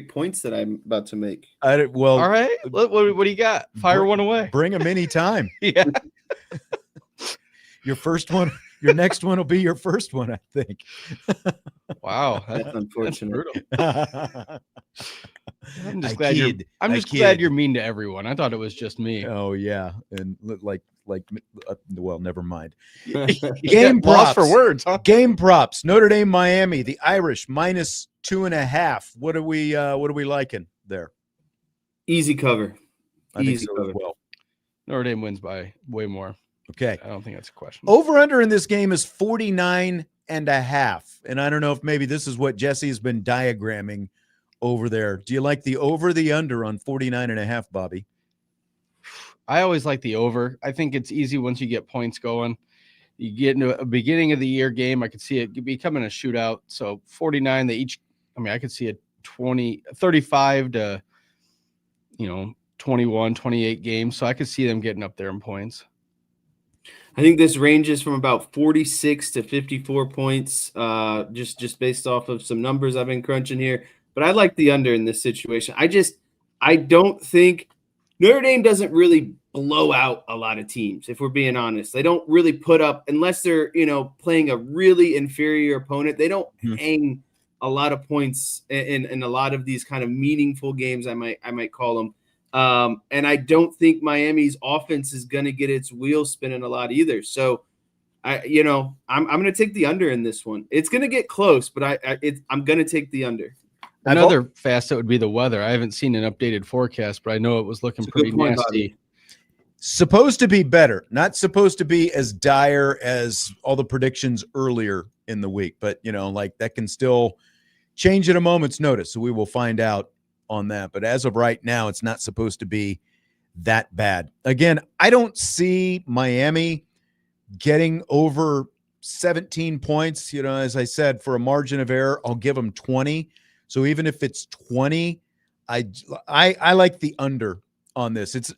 points that I'm about to make. All right. What do you got? Fire one away. Bring them anytime. Yeah. Your first one. Your next one will be your first one, I think. Wow, that's unfortunate. I'm just glad you're mean to everyone. I thought it was just me. Oh yeah, and well, never mind. Game props for words, huh? Game props. Notre Dame, Miami, the Irish -2.5. What are we liking there? Easy cover. Easy cover. Well, Notre Dame wins by way more. Okay. I don't think that's a question. Over under in this game is 49.5. And I don't know if maybe this is what Jesse has been diagramming over there. Do you like the over, the under on 49.5, Bobby? I always like the over. I think it's easy once you get points going. You get into a beginning of the year game, I could see it becoming a shootout. So 49, I could see a 35 to 21, 28 games. So I could see them getting up there in points. I think this ranges from about 46 to 54 points, just based off of some numbers I've been crunching here. But I like the under in this situation. I don't think Notre Dame doesn't really blow out a lot of teams, if we're being honest. They don't really put up, unless they're, playing a really inferior opponent, they don't hang a lot of points in a lot of these kind of meaningful games, I might call them. And I don't think Miami's offense is going to get its wheels spinning a lot either. So, I'm going to take the under in this one. It's going to get close, but I'm going to take the under. Another facet would be the weather. I haven't seen an updated forecast, but I know it was looking pretty nasty. Bobby. Supposed to be better, not supposed to be as dire as all the predictions earlier in the week, but like that can still change at a moment's notice. So we will find out on that. But as of right now, it's not supposed to be that bad. Again, I don't see Miami getting over 17 points. As I said, for a margin of error, I'll give them 20. So even if it's 20, I like the under on this. It's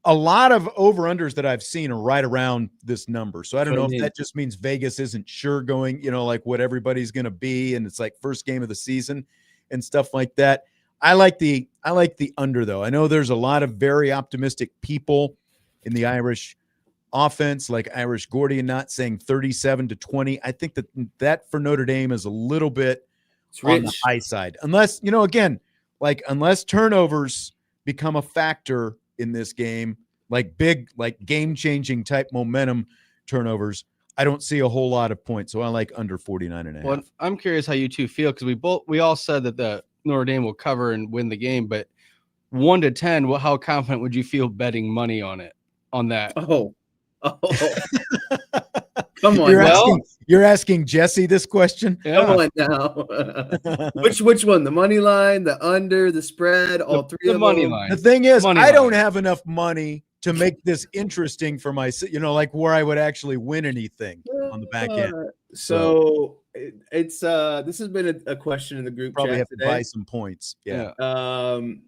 a lot of over-unders that I've seen are right around this number. So I don't know if that just means Vegas isn't sure going, like what everybody's going to be. And it's like first game of the season and stuff like that. I like the under, though. I know there's a lot of very optimistic people in the Irish offense, like Irish Gordian not saying 37-20. I think that for Notre Dame is a little bit on the high side. Unless, again, unless turnovers become a factor in this game, like big, like game-changing type momentum turnovers, I don't see a whole lot of points. So I like under 49.5. Well, I'm curious how you two feel, because we all said that the Notre Dame will cover and win the game, but 1 to 10, how confident would you feel betting money on that? Oh. Come on. You're asking Jesse this question? Yeah. Come on now. Which one? The money line, the under, the spread, all three of them? The money line. The thing is, I don't have enough money to make this interesting for my, like where I would actually win anything on the back end. So it's this has been a question in the group probably chat have today. To buy some points. Yeah. I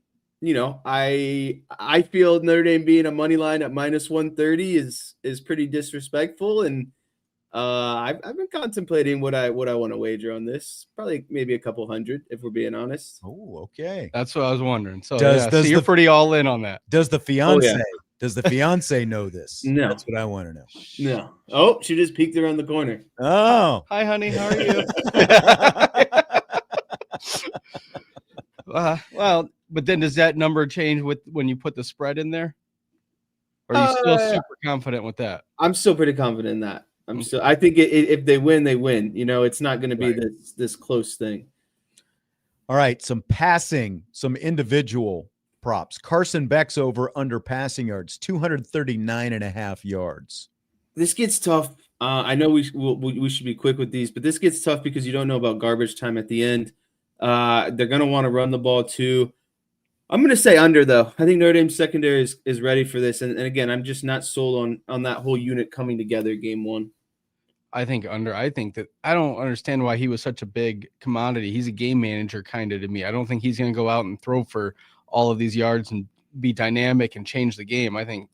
feel Notre Dame being a money line at -130 is pretty disrespectful, and I've been contemplating what I want to wager on this. Probably maybe a couple hundred, if we're being honest. Oh, okay. That's what I was wondering. So, so you're pretty all in on that. Does the fiance? Does the fiance know this? No. That's what I want to know. No. Oh, she just peeked around the corner. Oh. Hi, honey. How are you? Well, but then does that number change when you put the spread in there? Or are you still super confident with that? I'm still pretty confident in that. I think if they win, they win. It's not going to be this close thing. All right, some individual props. Carson Beck's over under passing yards, 239.5 yards. This gets tough. I know we should be quick with these, but this gets tough because you don't know about garbage time at the end. They're going to want to run the ball too. I'm going to say under, though. I think Notre Dame's secondary is ready for this. And again, I'm just not sold on that whole unit coming together game one. I think under. I think that I don't understand why he was such a big commodity. He's a game manager kind of to me. I don't think he's going to go out and throw for all of these yards and be dynamic and change the game. I think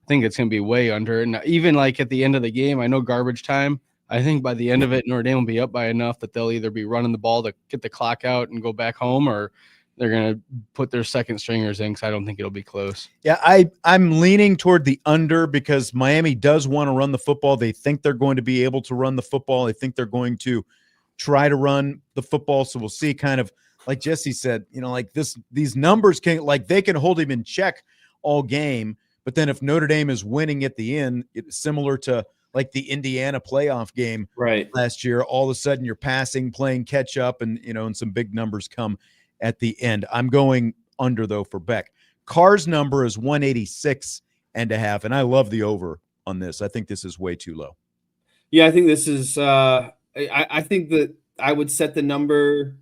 it's going to be way under. And even like at the end of the game, I know garbage time. I think by the end of it, Notre Dame will be up by enough that they'll either be running the ball to get the clock out and go back home, or they're going to put their second stringers in, because I don't think it'll be close. Yeah, I'm leaning toward the under because Miami does want to run the football. They think they're going to be able to run the football. They think they're going to try to run the football. So we'll see, kind of like Jesse said, like these numbers they can hold him in check all game. But then if Notre Dame is winning at the end, it's similar to like the Indiana playoff game last year. All of a sudden you're passing, playing catch up, and and some big numbers come at the end. I'm going under, though, for Beck. Carr's number is 186.5, and I love the over on this. I think this is way too low. Yeah, I think this is I think that I would set the number.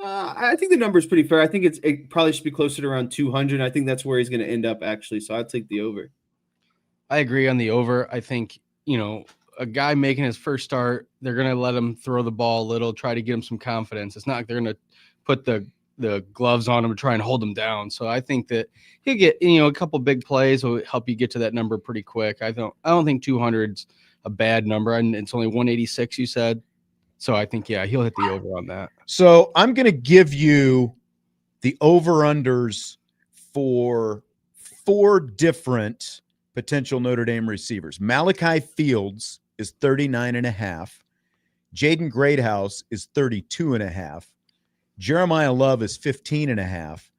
I think the number is pretty fair. I think it probably should be closer to around 200. I think that's where he's going to end up, actually. So I'd take the over. I agree on the over. I think, a guy making his first start, they're going to let him throw the ball a little, try to get him some confidence. It's not like they're going to put the gloves on him and try and hold him down. So I think that he'll get, a couple big plays will help you get to that number pretty quick. I don't think 200's a bad number, and it's only 186, you said. So I think, he'll hit the over on that. So I'm going to give you the over-unders for 4 different potential Notre Dame receivers. Malachi Fields is 39.5. Jaden Greathouse is 32.5. Jeremiah Love is 15.5.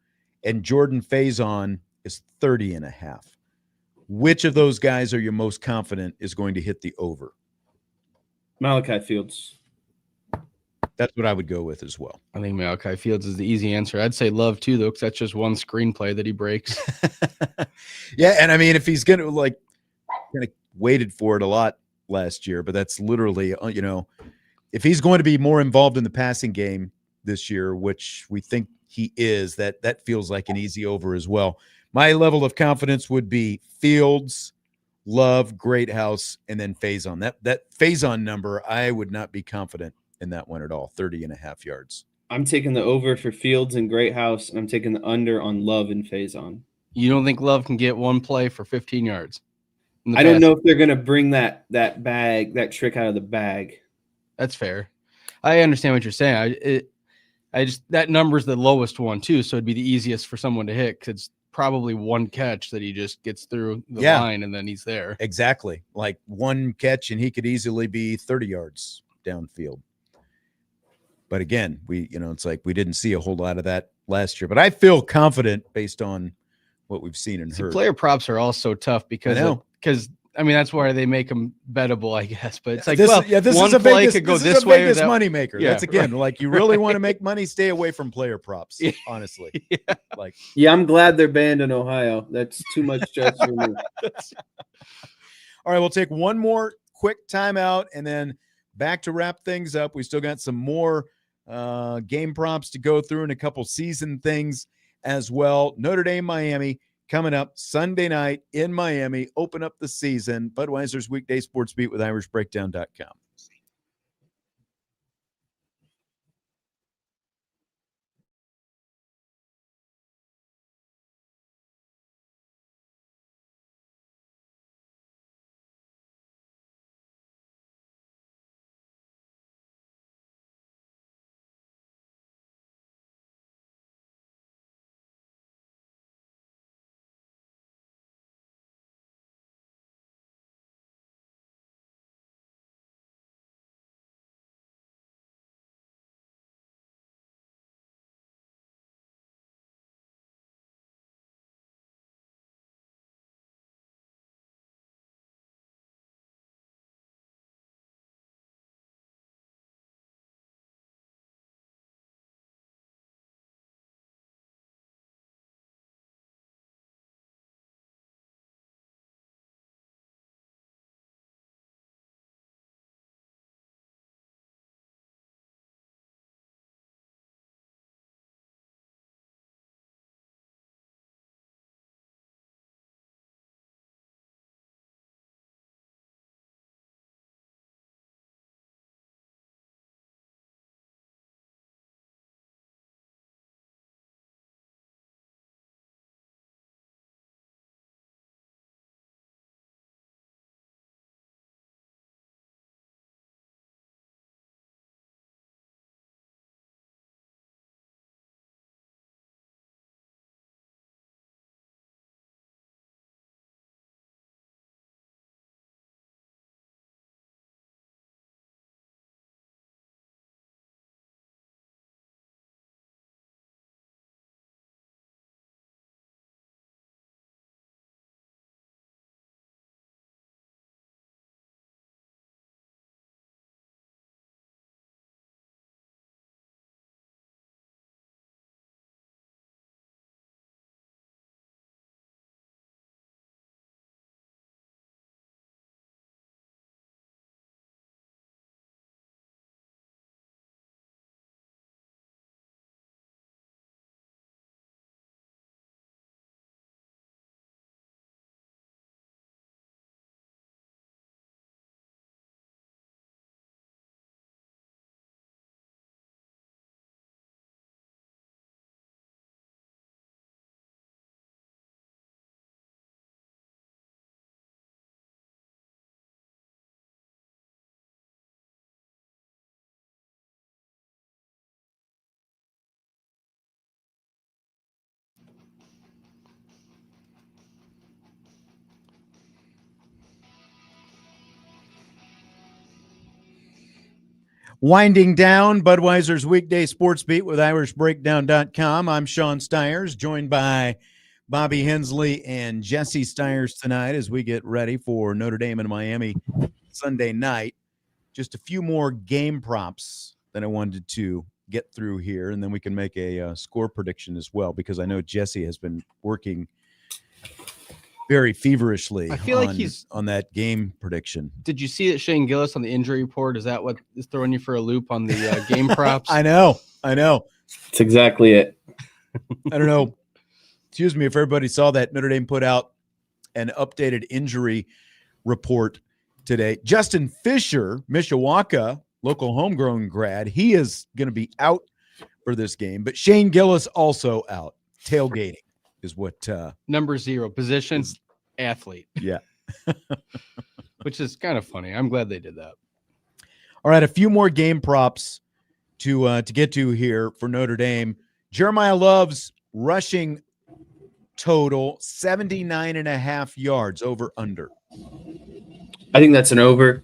And Jordan Faison is 30.5. Which of those guys are you most confident is going to hit the over? Malachi Fields. That's what I would go with as well. I think Malachi Fields is the easy answer. I'd say Love too, though, because that's just one screenplay that he breaks. Yeah, and I mean, if he's going to kind of waited for it a lot last year, but that's literally, if he's going to be more involved in the passing game this year, which we think he is, that feels like an easy over as well. My level of confidence would be Fields, Love, Greathouse, and then Faison. That Faison number, I would not be confident in that one at all, 30.5 yards. I'm taking the over for Fields and Greathouse, and I'm taking the under on Love and Faison. You don't think Love can get one play for 15 yards? I don't know if they're going to bring that trick out of the bag. That's fair. I understand what you're saying. I just that number's the lowest one too, so it'd be the easiest for someone to hit because it's probably one catch that he just gets through the line and then he's there. Exactly, like one catch and he could easily be 30 yards downfield. But again, it's like we didn't see a whole lot of that last year. But I feel confident based on what we've seen and heard. Player props are also tough because that's why they make them bettable, I guess. But it's like, this one is a play Vegas, could go this way. Vegas moneymaker. Yeah, that's again, like you really want to make money, stay away from player props. Honestly, I'm glad they're banned in Ohio. That's too much stress for me. All right, we'll take one more quick timeout and then back to wrap things up. We still got some more game props to go through and a couple season things as well. Notre Dame, Miami. Coming up Sunday night in Miami, open up the season. Budweiser's weekday sports beat with IrishBreakdown.com. Winding down Budweiser's weekday sports beat with IrishBreakdown.com. I'm Sean Stiers, joined by Bobby Hensley and Jesse Stiers tonight as we get ready for Notre Dame and Miami Sunday night. Just a few more game props that I wanted to get through here, and then we can make a score prediction as well, because I know Jesse has been working very feverishly. I feel like he's on that game prediction. Did you see that Shane Gillis on the injury report? Is that what is throwing you for a loop on the game props? I know. That's exactly it. I don't know. Excuse me if everybody saw that. Notre Dame put out an updated injury report today. Justin Fisher, Mishawaka, local homegrown grad, he is going to be out for this game. But Shane Gillis also out. Tailgating is what number 0 position athlete. Yeah. Which is kind of funny. I'm glad they did that. All right, a few more game props to get to here for Notre Dame. Jeremiah Love's rushing total 79.5 yards, over under. I think that's an over.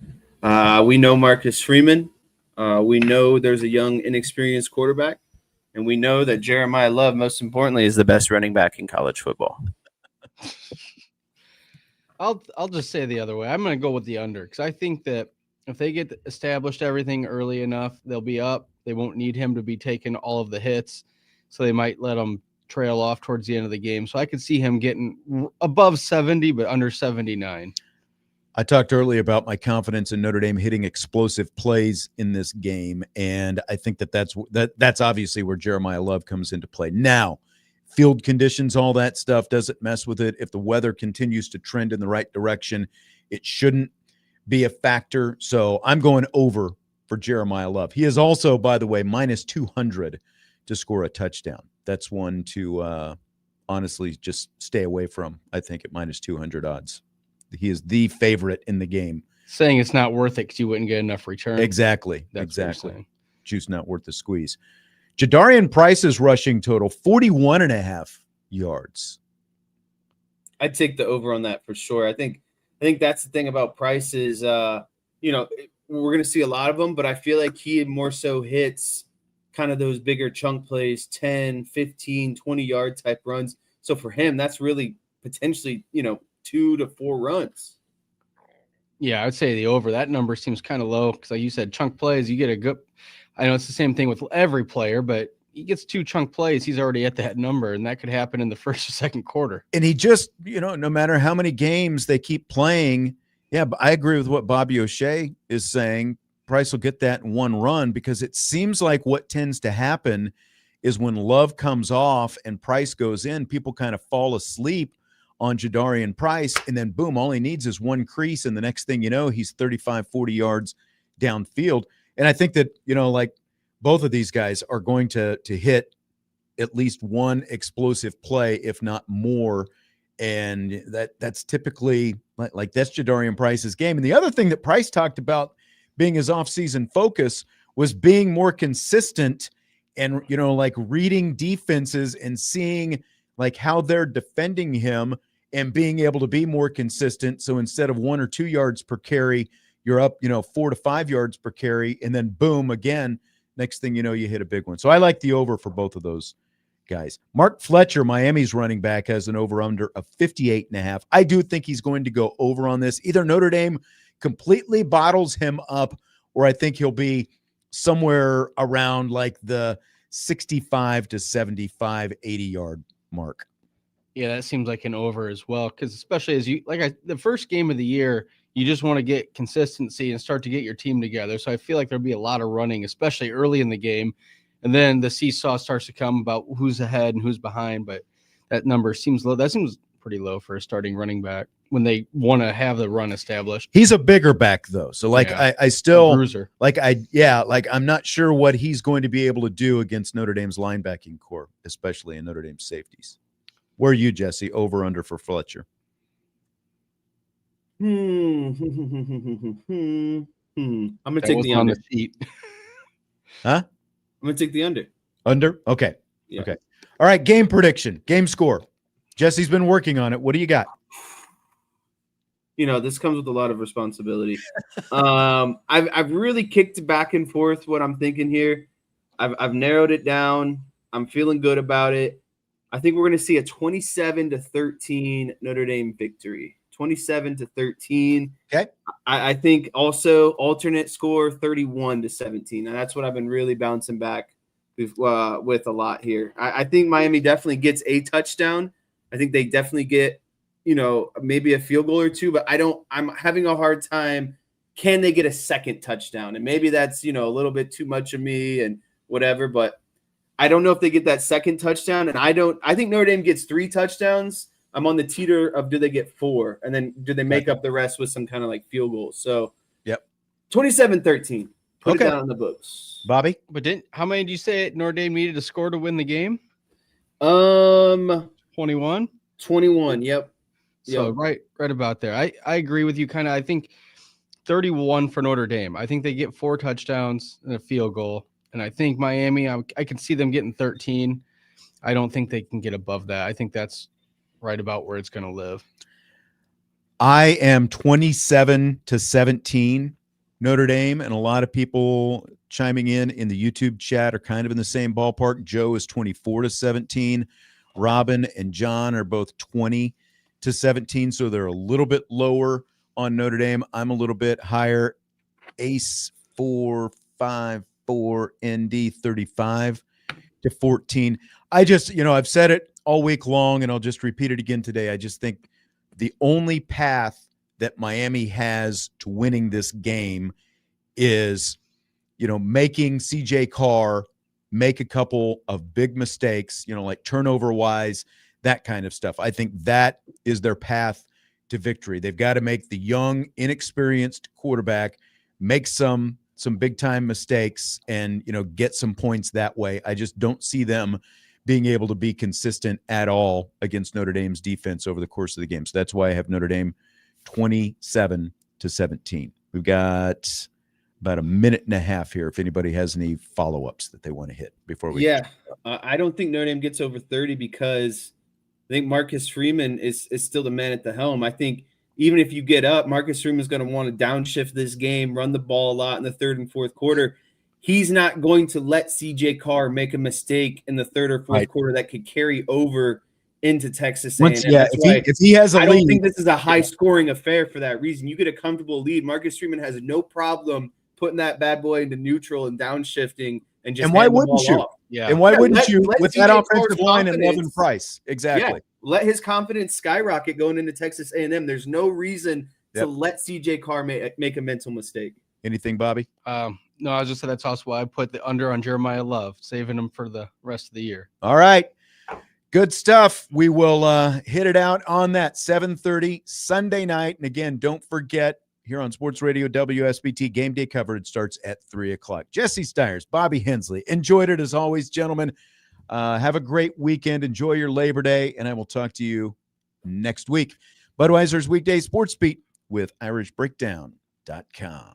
We know Marcus Freeman. We know there's a young, inexperienced quarterback. And we know that Jeremiah Love, most importantly, is the best running back in college football. I'll just say the other way. I'm going to go with the under because I think that if they get established everything early enough, they'll be up. They won't need him to be taking all of the hits, so they might let him trail off towards the end of the game. So I could see him getting above 70, but under 79. I talked earlier about my confidence in Notre Dame hitting explosive plays in this game, and I think that's obviously where Jeremiah Love comes into play. Now, field conditions, all that stuff doesn't mess with it. If the weather continues to trend in the right direction, it shouldn't be a factor. So I'm going over for Jeremiah Love. He is also, by the way, minus 200 to score a touchdown. That's one to honestly just stay away from, I think, at minus 200 odds. He is the favorite in the game. Saying it's not worth it because you wouldn't get enough return. Exactly. Juice not worth the squeeze. Jadarian Price's rushing total, 41.5 yards. I'd take the over on that for sure. I think that's the thing about Price is, we're going to see a lot of them, but I feel like he more so hits kind of those bigger chunk plays, 10, 15, 20-yard type runs. So for him, that's really potentially, 2 to 4 runs. Yeah, I would say the over. That number seems kind of low because, like you said, chunk plays, you get a good – I know it's the same thing with every player, but he gets 2 chunk plays, he's already at that number, and that could happen in the first or second quarter. And he just, no matter how many games they keep playing, yeah, but I agree with what Bobby O'Shea is saying. Price will get that in one run because it seems like what tends to happen is when Love comes off and Price goes in, people kind of fall asleep on Jadarian Price, and then boom, all he needs is one crease, and the next thing you know, he's 35, 40 yards downfield. And I think that, like both of these guys are going to hit at least one explosive play, if not more. And that's typically like that's Jadarian Price's game. And the other thing that Price talked about being his offseason focus was being more consistent and, like reading defenses and seeing like how they're defending him and being able to be more consistent. So instead of 1 or 2 yards per carry, you're up, 4 to 5 yards per carry. And then boom, again, next thing you know, you hit a big one. So I like the over for both of those guys. Mark Fletcher, Miami's running back, has an over-under of 58.5. I do think he's going to go over on this. Either Notre Dame completely bottles him up, or I think he'll be somewhere around like the 65 to 75, 80-yard mark. Yeah, that seems like an over as well, because especially as the first game of the year, you just want to get consistency and start to get your team together. So I feel like there'll be a lot of running, especially early in the game. And then the seesaw starts to come about who's ahead and who's behind. But that number seems low. That seems pretty low for a starting running back when they want to have the run established. He's a bigger back, though. So, I still – bruiser. I'm not sure what he's going to be able to do against Notre Dame's linebacking core, especially in Notre Dame's safeties. Where are you, Jesse? Over, under for Fletcher? I'm going to take the under. Huh? I'm going to take the under. Under? Okay. Yeah. Okay. All right, game prediction, game score. Jesse's been working on it. What do you got? This comes with a lot of responsibility. I've really kicked back and forth what I'm thinking here. I've narrowed it down. I'm feeling good about it. I think we're going to see a 27-13 Notre Dame victory. 27-13. Okay. I think also alternate score 31-17. And that's what I've been really bouncing back with a lot here. I think Miami definitely gets a touchdown. I think they definitely get maybe a field goal or two, but I'm having a hard time. Can they get a second touchdown? And maybe that's, a little bit too much of me and whatever, but I don't know if they get that second touchdown. And I think Notre Dame gets 3 touchdowns. I'm on the teeter of, do they get 4? And then do they make up the rest with some kind of like field goal? So 27-13. Put it down on the books. Bobby? But how many do you say Notre Dame needed to score to win the game? 21. 21. Yep. So right about there. I agree with you kind of. I think 31 for Notre Dame. I think they get 4 touchdowns and a field goal. And I think Miami, I can see them getting 13. I don't think they can get above that. I think that's right about where it's going to live. I am 27-17 Notre Dame, and a lot of people chiming in the YouTube chat are kind of in the same ballpark. Joe is 24-17. Robin and John are both 20-17, so they're a little bit lower on Notre Dame. I'm a little bit higher. Ace 454 ND 35-14. I just, I've said it all week long, and I'll just repeat it again today. I just think the only path that Miami has to winning this game is, making CJ Carr make a couple of big mistakes, like turnover wise, that kind of stuff. I think that is their path to victory. They've got to make the young, inexperienced quarterback make some big time mistakes and, get some points that way. I just don't see them being able to be consistent at all against Notre Dame's defense over the course of the game. So that's why I have Notre Dame 27-17. We've got about a minute and a half here if anybody has any follow-ups that they want to hit before we I don't think Notre Dame gets over 30 because I think Marcus Freeman is still the man at the helm. I think even if you get up, Marcus Freeman is going to want to downshift this game, run the ball a lot in the third and fourth quarter. He's not going to let CJ Carr make a mistake in the third or fourth quarter that could carry over into Texas A&M. If he has a lead, I don't think this is a high-scoring affair for that reason. You get a comfortable lead. Marcus Freeman has no problem putting that bad boy into neutral and downshifting and just. And why wouldn't you? Off. Yeah. And why wouldn't you with that offensive line and confidence. Levin Price? Exactly. Yeah. Let his confidence skyrocket going into Texas A&M. There's no reason to let CJ Carr make a mental mistake. Anything, Bobby? No, I was just saying that's also why I put the under on Jeremiah Love, saving him for the rest of the year. All right. Good stuff. We will hit it out on that 7:30 Sunday night. And again, don't forget, here on Sports Radio WSBT, game day coverage starts at 3 o'clock. Jesse Stiers, Bobby Hensley. Enjoyed it as always, gentlemen. Have a great weekend. Enjoy your Labor Day, and I will talk to you next week. Budweiser's Weekday Sports Beat with IrishBreakdown.com.